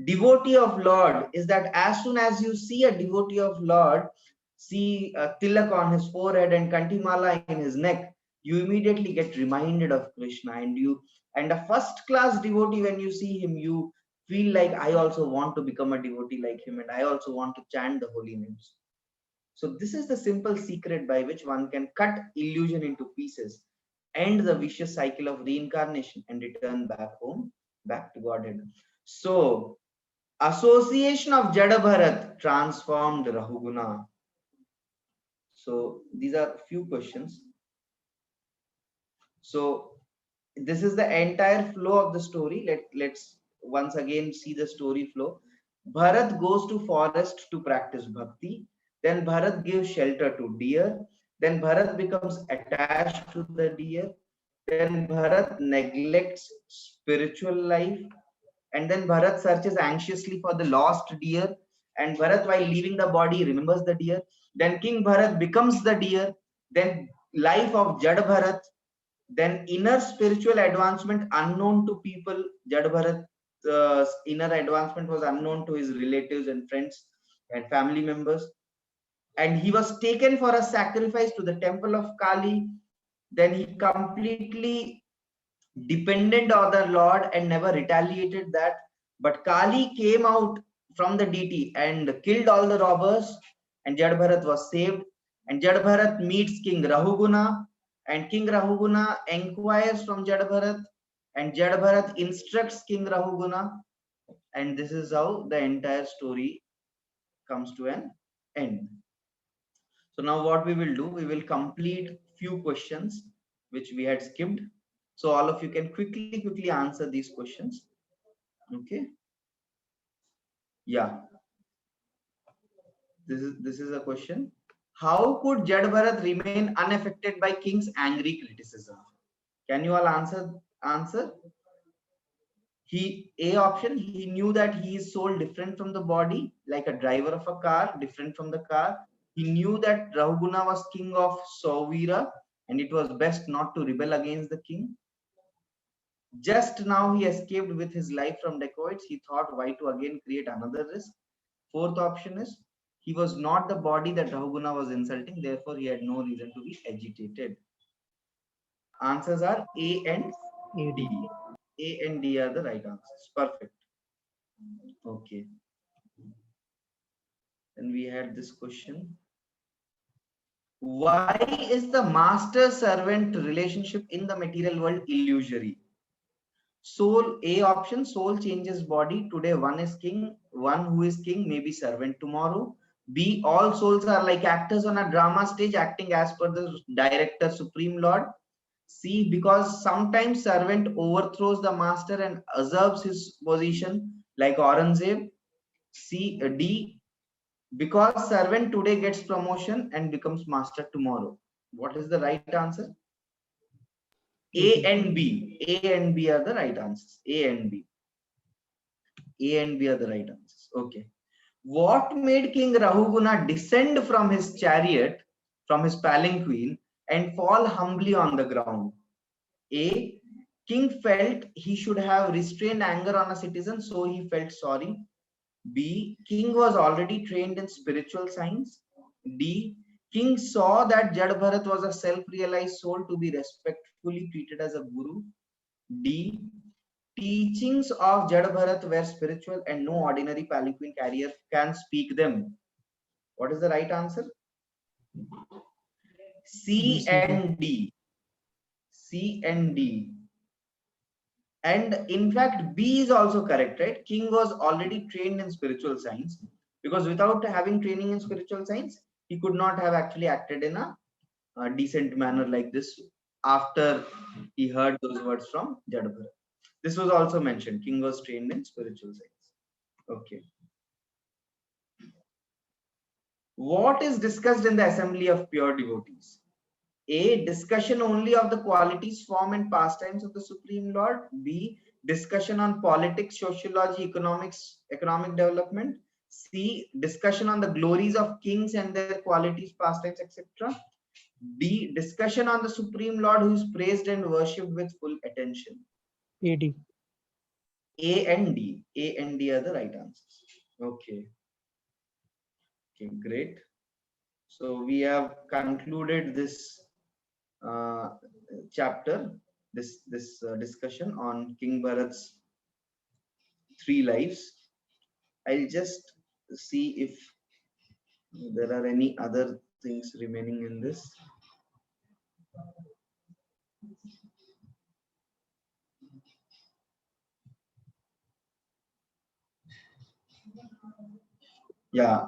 devotee of Lord is that as soon as you see a devotee of Lord, see a tilak on his forehead and kantimala in his neck, you immediately get reminded of Krishna, and a first class devotee, when you see him, you feel like, I also want to become a devotee like him, and I also want to chant the holy names. So this is the simple secret by which one can cut illusion into pieces, end the vicious cycle of reincarnation, and return back home, back to Godhead. So association of Jada Bharat transformed Rahuguna. So these are a few questions. So this is the entire flow of the story. Let's once again see the story flow. Bharat goes to forest to practice bhakti. Then Bharat gives shelter to deer. Then Bharat becomes attached to the deer. Then Bharat neglects spiritual life. And then Bharat searches anxiously for the lost deer. And Bharat, while leaving the body, remembers the deer. Then King Bharat becomes the deer. Then life of Jad Bharat. Then inner spiritual advancement unknown to people. Jad Bharat's inner advancement was unknown to his relatives and friends and family members. and he was taken for a sacrifice to the temple of Kali. Then he completely dependent on the Lord and never retaliated that. But Kali came out from the deity and killed all the robbers, and Jadbharat was saved. And Jadbharat meets King Rahuguna, and King Rahuguna inquires from Jadbharat, and Jadbharat instructs King Rahuguna, and this is how the entire story comes to an end. So now what we will do, we will complete few questions which we had skipped. So all of you can quickly answer these questions. Okay. Yeah. This is a question. How could Jadbharat remain unaffected by king's angry criticism? Can you all answer? A option, he knew that he is soul different from the body, like a driver of a car, different from the car. He knew that Rahuguna was king of Sauvira, and it was best not to rebel against the king. Just now he escaped with his life from dacoits. He thought, why to again create another risk? Fourth option is, he was not the body that Rahuguna was insulting, therefore he had no reason to be agitated. Answers are A and D. A and D are the right answers. Perfect. Okay. Then we had this question. Why is the master-servant relationship in the material world illusory? Soul, A option, soul changes body. Today one is king, one who is king may be servant tomorrow. B, all souls are like actors on a drama stage acting as per the director Supreme Lord. C, because sometimes servant overthrows the master and usurps his position like Aurangzeb. D, because servant today gets promotion and becomes master tomorrow. What is the right answer? A and B. A and B are the right answers. A and B. A and B are the right answers. Okay. What made King Rahuguna descend from his chariot, from his palanquin, and fall humbly on the ground? A, king felt he should have restrained anger on a citizen, so he felt sorry. B, king was already trained in spiritual science. D, king saw that Jadbharat was a self-realized soul to be respectfully treated as a guru. D, teachings of Jadbharat were spiritual and no ordinary palanquin carrier can speak them. What is the right answer? C and D. C and D. And in fact, B is also correct, right? King was already trained in spiritual science, because without having training in spiritual science, he could not have actually acted in a decent manner like this after he heard those words from Jadbharat. This was also mentioned. King was trained in spiritual science. Okay. What is discussed in the assembly of pure devotees? A, discussion only of the qualities, form, and pastimes of the Supreme Lord. B, discussion on politics, sociology, economic development. C, discussion on the glories of kings and their qualities, pastimes, etc. D, discussion on the Supreme Lord who is praised and worshipped with full attention. AD. A and D. A and D are the right answers. Okay. Okay, great. So we have concluded this chapter, this discussion on King Bharat's 3 lives. I'll just see if there are any other things remaining in this. Yeah,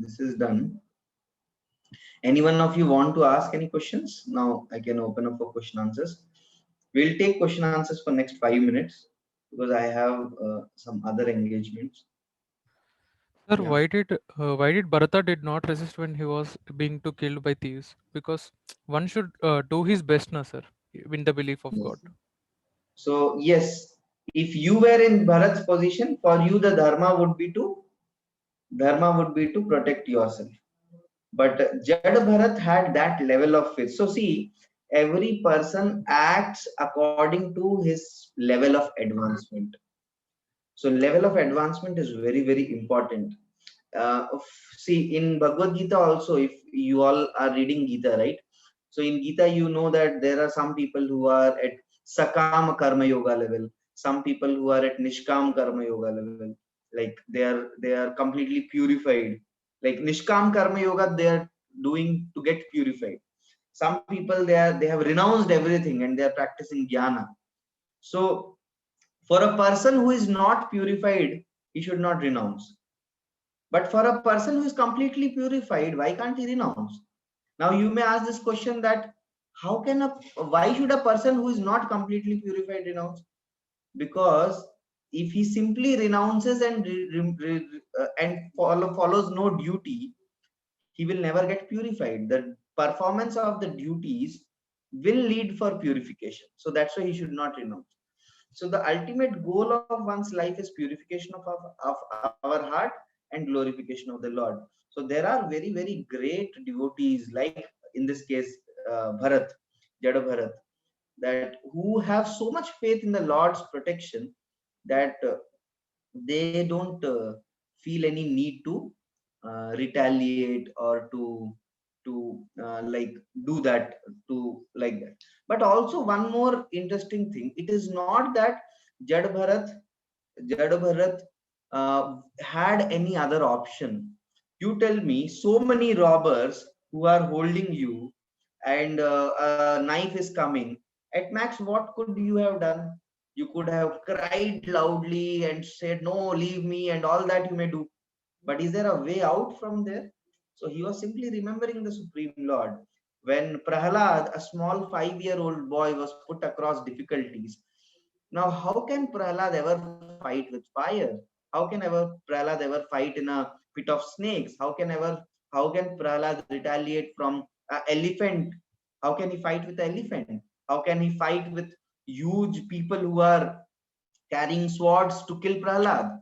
this is done. Any one of you want to ask any questions? Now I can open up for question answers. We'll take question answers for next 5 minutes because I have some other engagements. Sir, Yeah. why did Bharata did not resist when he was being killed by thieves? Because one should do his best, na sir, in the belief of Yes. God. So yes, if you were in Bharat's position, for you the dharma would be to protect yourself. But Jad Bharat had that level of faith. So see, every person acts according to his level of advancement. So level of advancement is very, very important. see, in Bhagavad Gita also, if you all are reading Gita, right? So in Gita, you know that there are some people who are at Sakama Karma Yoga level, some people who are at Nishkam Karma Yoga level, like they are completely purified. Like Nishkam Karma Yoga, they are doing to get purified. Some people they have renounced everything and they are practicing jnana. So for a person who is not purified, he should not renounce. But for a person who is completely purified, why can't he renounce? Now you may ask this question that why should a person who is not completely purified renounce? Because if he simply renounces and follows no duty, he will never get purified. The performance of the duties will lead for purification. So that's why he should not renounce. So the ultimate goal of one's life is purification of our heart and glorification of the Lord. So there are very, very great devotees, like in this case, Bharat, Jada Bharat, that who have so much faith in the Lord's protection that they don't feel any need to retaliate or to like do that to like that. But also one more interesting thing, it is not that Jad Bharat had any other option. You tell me, so many robbers who are holding you and a knife is coming, at max what could you have done? You could have cried loudly and said no, leave me, and all that you may do. But is there a way out from there? So he was simply remembering the Supreme Lord. When Prahalad, a small 5-year-old boy, was put across difficulties, now how can Prahalad ever fight with fire? How can Prahalad ever fight in a pit of snakes? How can Prahalad retaliate from an elephant? How can he fight with an elephant? How can he fight with huge people who are carrying swords to kill Prahalad?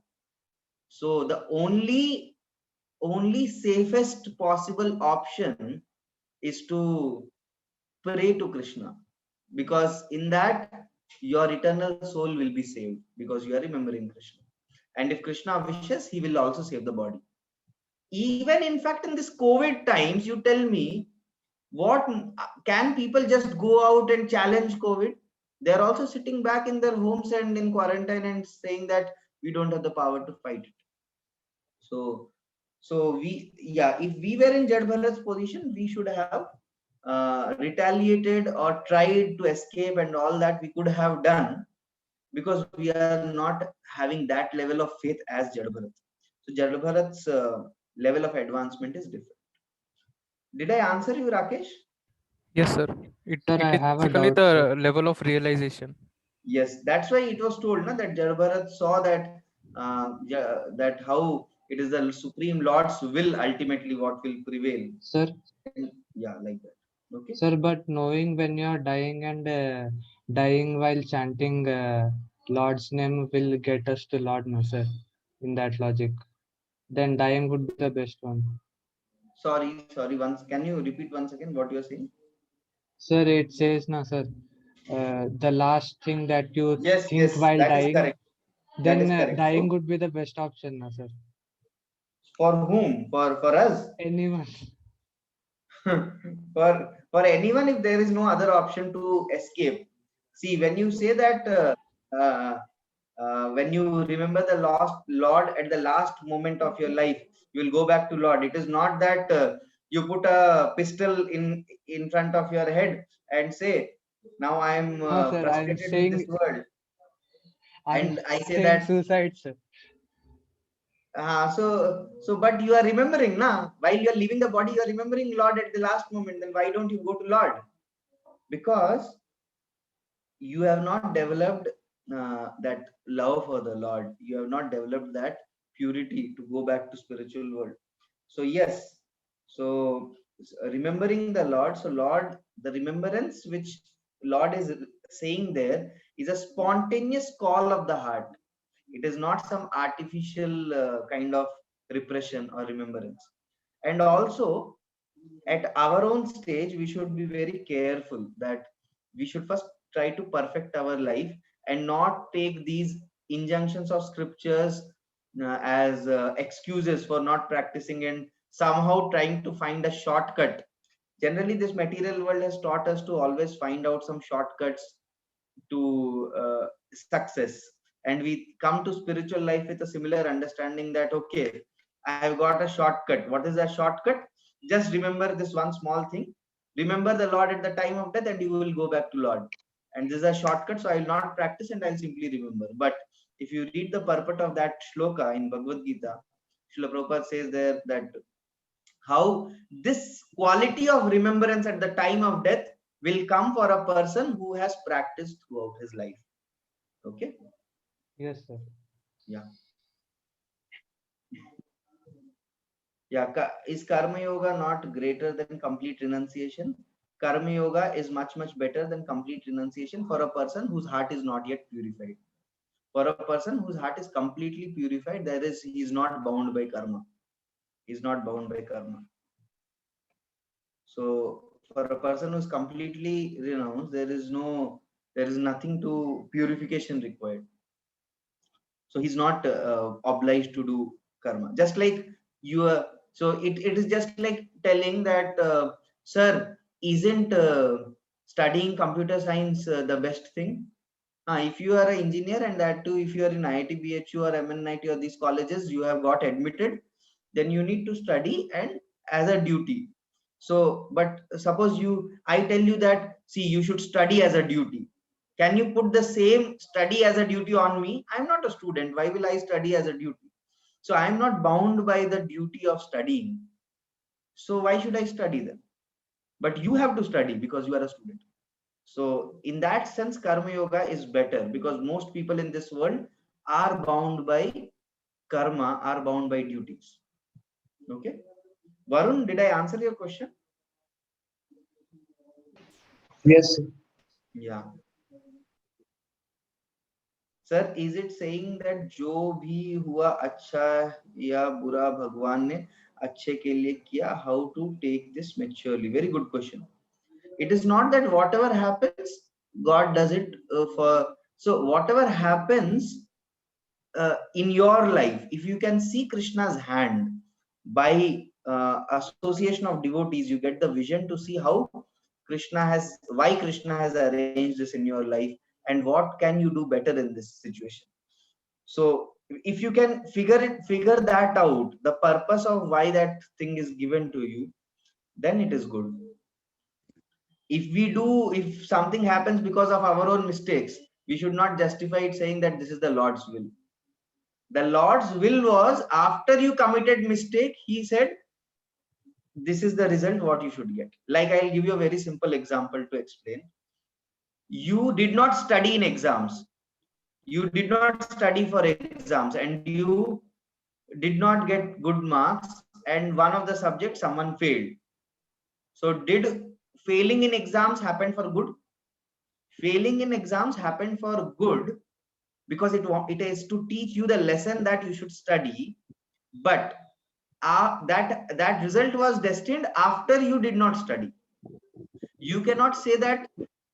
So the only safest possible option is to pray to Krishna, because in that your eternal soul will be saved, because you are remembering Krishna. And if Krishna wishes, he will also save the body. Even in fact, in this COVID times, you tell me, what can people just go out and challenge COVID? They are also sitting back in their homes and in quarantine and saying that we don't have the power to fight it. So if we were in Jad Bharat's position, we should have retaliated or tried to escape, and all that we could have done, because we are not having that level of faith as Jad Bharat. So Jad Bharat's level of advancement is different. Did I answer you, Rakesh? Yes, sir. Sir, It I is have a basically doubt, sir. the level of realization. Yes, that's why it was told that Jad Bharat saw that that how it is the Supreme Lord's will ultimately what will prevail. Sir, Yeah, like that. Okay. sir, but knowing when you are dying and dying while chanting Lord's name will get us to Lord, no, sir. In that logic, then dying would be the best one. Sorry. Once, can you repeat once again what you are saying? Sir, it says, no, sir, the last thing that you Yes, think while that is dying, correct. then That is correct. dying So, would be the best option, no, sir. for whom? For us? Anyone. for anyone, if there is no other option to escape. See, when you say that when you remember the lost Lord at the last moment of your life, you will go back to Lord. It is not that you put a pistol in front of your head and say, now I am No, sir, I'm frustrated with this saying, world, I'm and I say saying that suicide, sir. but you are remembering now, while you are leaving the body, you are remembering Lord at the last moment. Then why don't you go to Lord? Because you have not developed that love for the Lord. You have not developed that purity to go back to spiritual world. So yes, so remembering the Lord. So Lord, the remembrance which Lord is saying there is a spontaneous call of the heart. It is not some artificial kind of repression or remembrance. And also, at our own stage, we should be very careful that we should first try to perfect our life and not take these injunctions of scriptures as excuses for not practicing and somehow trying to find a shortcut. Generally, this material world has taught us to always find out some shortcuts to success, and we come to spiritual life with a similar understanding that okay, I have got a shortcut. What is that shortcut? Just remember this one small thing. Remember the Lord at the time of death and you will go back to Lord. And this is a shortcut, so I will not practice and I'll simply remember. But if you read the purport of that shloka in Bhagavad Gita, Srila Prabhupada says there that how this quality of remembrance at the time of death will come for a person who has practiced throughout his life. Okay? Yes, sir. Yeah. Yeah. Is Karma Yoga not greater than complete renunciation? Karma Yoga is much, much better than complete renunciation for a person whose heart is not yet purified. For a person whose heart is completely purified, he is not bound by karma. He is not bound by karma. So for a person who's completely renounced, there is nothing to purification required. So he's not obliged to do karma. Just like so it is just like telling that, sir, isn't studying computer science the best thing? If you are an engineer, and that too, if you are in IIT, BHU or MNIT or these colleges, you have got admitted, then you need to study and as a duty. So, but suppose I tell you that, see, you should study as a duty. Can you put the same study as a duty on me? I'm not a student. Why will I study as a duty? So I'm not bound by the duty of studying. So why should I study then? But you have to study because you are a student. So in that sense, Karma Yoga is better because most people in this world are bound by karma, are bound by duties. Okay. Varun, did I answer your question? Yes. Yeah. Sir, is it saying that जो भी हुआ अच्छा या बुरा भगवान ने अच्छे के लिए किया? How to take this maturely? Very good question. It is not that whatever happens, God does it for. So whatever happens in your life, if you can see Krishna's hand by association of devotees, you get the vision to see how why Krishna has arranged this in your life and what can you do better in this situation. So if you can figure that out, the purpose of why that thing is given to you, then it is good. If something happens because of our own mistakes, we should not justify it saying that this is the Lord's will. The Lord's will was, after you committed mistake, he said, this is the result what you should get. Like, I'll give you a very simple example to explain. You did not study in exams. You did not study for exams and you did not get good marks, and one of the subjects someone failed. So did failing in exams happen for good? Failing in exams happened for good because it is to teach you the lesson that you should study, but that result was destined after you did not study. You cannot say that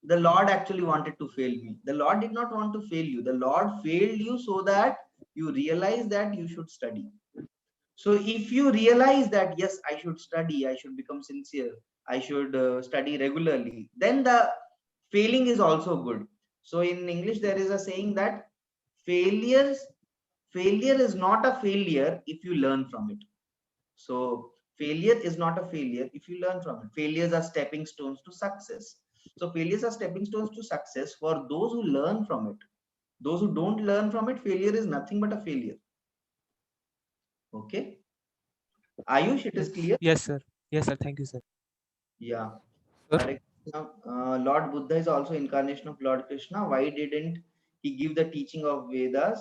the Lord actually wanted to fail me. The Lord did not want to fail you. The Lord failed you so that you realize that you should study. So if you realize that, yes, I should study, I should become sincere, I should study regularly, then the failing is also good. So in English, there is a saying that failure is not a failure if you learn from it. So failure is not a failure if you learn from it. Failures are stepping stones to success. So failures are stepping stones to success for those who learn from it. Those who don't learn from it, failure is nothing but a failure. Okay. Ayush, it is clear? Yes, sir. Yes, sir. Thank you, sir. Yeah. Sir? Lord Buddha is also incarnation of Lord Krishna. Why didn't he give the teaching of Vedas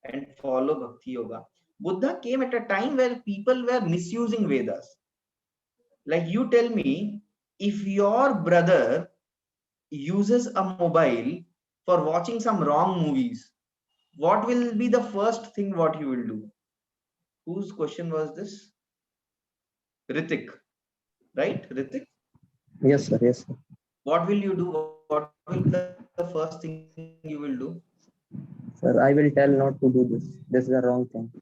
and follow Bhakti Yoga? Buddha came at a time where people were misusing Vedas. Like, you tell me, if your brother uses a mobile for watching some wrong movies, what will be the first thing what he will do? Whose question was this? Ritik, right? Ritik? Yes, sir. Yes, sir. What will you do? What will be the first thing you will do? Sir, I will tell not to do this. This is the wrong thing.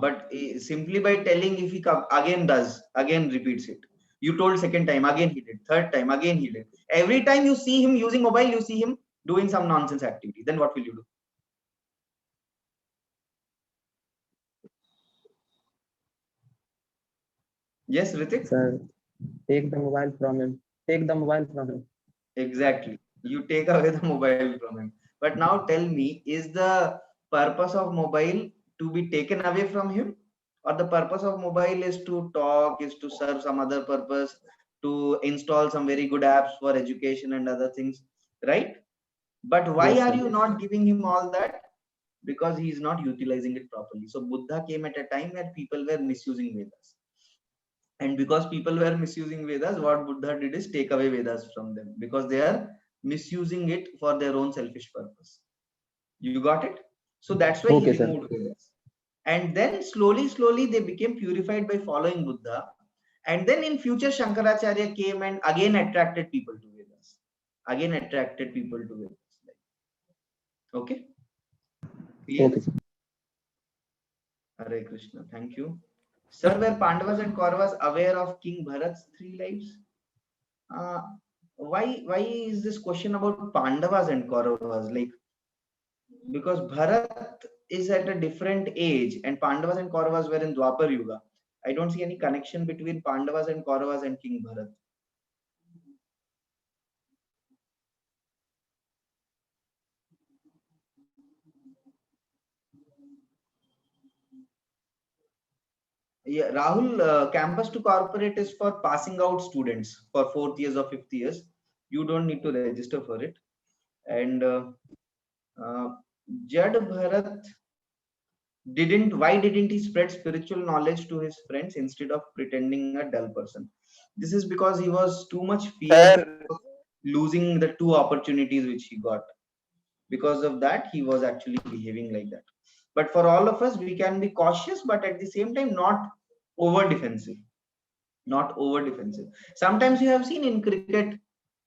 But simply by telling, if he again does, again repeats it. You told second time, again he did. Third time, again he did. Every time you see him using mobile, you see him doing some nonsense activity. Then what will you do? Yes, Ritik? Sir, take the mobile from him. Take the mobile from him. Exactly. You take away the mobile from him. But now tell me, is the purpose of mobile to be taken away from him? Or the purpose of mobile is to talk, is to serve some other purpose, to install some very good apps for education and other things, right? But why Yes, are sir. you not giving him all that? Because he is not utilizing it properly. So Buddha came at a time where people were misusing Vedas. And because people were misusing Vedas, what Buddha did is take away Vedas from them, because they are misusing it for their own selfish purpose. You got it? So that's why Okay, he sir. removed Vedas. And then slowly they became purified by following Buddha. And then in future, Shankaracharya came and again attracted people to Vedas. Again attracted people to Vedas. Okay? Clear? Okay, sir. Hare Krishna. Thank you. Sir, were Pandavas and Kauravas aware of King Bharat's 3 lives? Why is this question about Pandavas and Kauravas? Like, because Bharat is at a different age and Pandavas and Kauravas were in Dwapar Yuga. I don't see any connection between Pandavas and Kauravas and King Bharat. Yeah, Rahul, campus to corporate is for passing out students for 4th years or 5th years. You don't need to register for it. And Jad Bharat why didn't he spread spiritual knowledge to his friends instead of pretending a dull person? This is because he was too much feared of losing the 2 opportunities which he got. Because of that, he was actually behaving like that. But for all of us, we can be cautious, but at the same time, not over defensive. Not over defensive. Sometimes you have seen in cricket,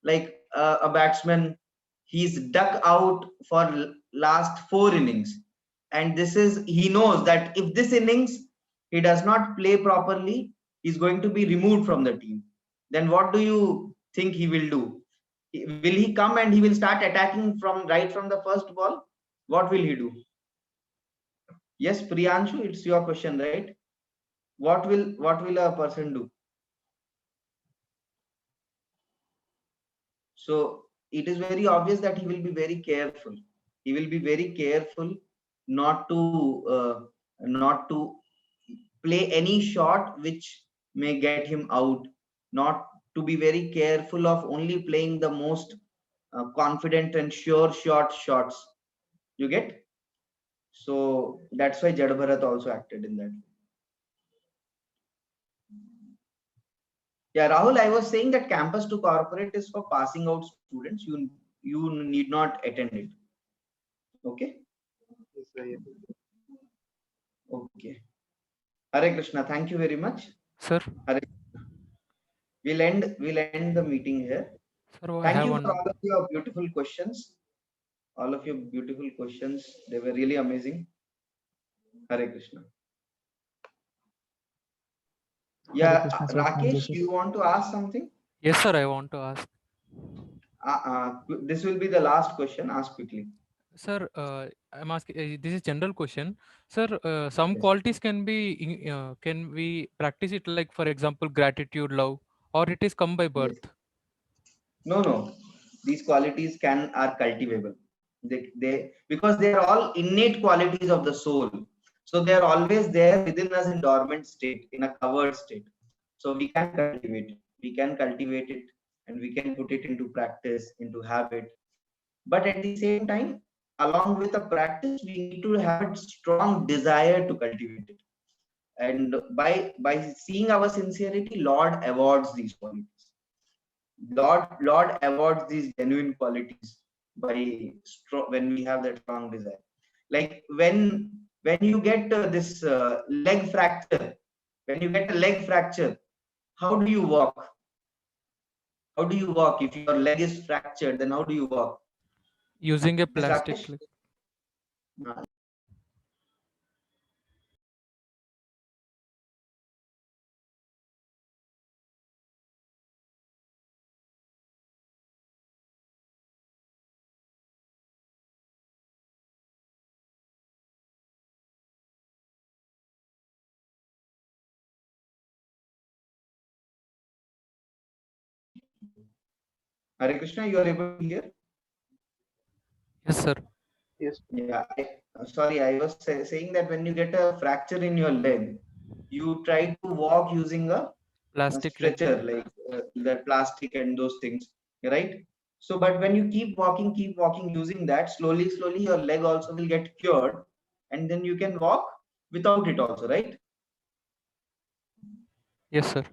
like a batsman, he's duck out for last 4 innings. And this is, he knows that if this innings he does not play properly, he's going to be removed from the team. Then what do you think he will do? Will he come and he will start attacking from right from the first ball? What will he do? Yes, Priyanshu, it's your question, right? What will a person do? So it is very obvious that he will be very careful. He will be very careful not to play any shot which may get him out. Not to be very careful of only playing the most confident and sure shots. You get? So that's why Jad Bharat also acted in that way. Yeah, Rahul, I was saying that campus to corporate is for passing out students. You need not attend it. Okay? Okay. Hare Krishna. Thank you very much. Sir, Hare Krishna. We'll end the meeting here. sir, I Thank have you one. for all of your beautiful questions. All of your beautiful questions. They were really amazing. Hare Krishna. Yeah, Krishna, sir. Thank you, Rakesh, sir. you want to ask something? Yes, sir, I want to ask. This will be the last question. Ask quickly. Sir, I'm asking, this is general question. Sir, some Yes. qualities can we practice it, like, for example, gratitude, love, or it is come by birth? Yes. No. These qualities are cultivable. They because they are all innate qualities of the soul. So they are always there within us in dormant state, in a covered state. So we can cultivate it. We can cultivate it and we can put it into practice, into habit. But at the same time, along with the practice, we need to have a strong desire to cultivate it. And by seeing our sincerity, Lord awards these qualities. Lord awards these genuine qualities when we have that strong desire. Like when you get this leg fracture, when you get a leg fracture, how do you walk? How do you walk? If your leg is fractured, then how do you walk? Using a Yes, plastic Rakesh? clip. Hare Krishna, you are able to hear? Yes, sir. Yes. Yeah, sorry, I was saying that when you get a fracture in your leg, you try to walk using a Plastic leg. stretcher, like that plastic and those things, right? So, but when you keep walking using that, slowly, your leg also will get cured, and then you can walk without it also, right? Yes, sir.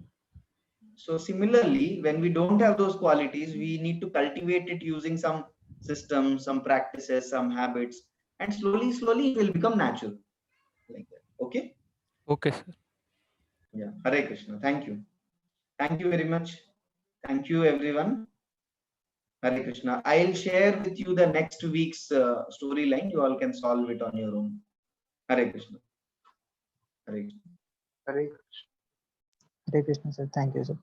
So similarly, when we don't have those qualities, we need to cultivate it using some systems, some practices, some habits, and slowly, it will become natural, like that. Okay? Okay, sir. Yeah. Hare Krishna. Thank you. Thank you very much. Thank you, everyone. Hare Krishna. I'll share with you the next week's storyline. You all can solve it on your own. Hare Krishna. Hare Krishna. Hare Krishna, sir. Thank you, sir.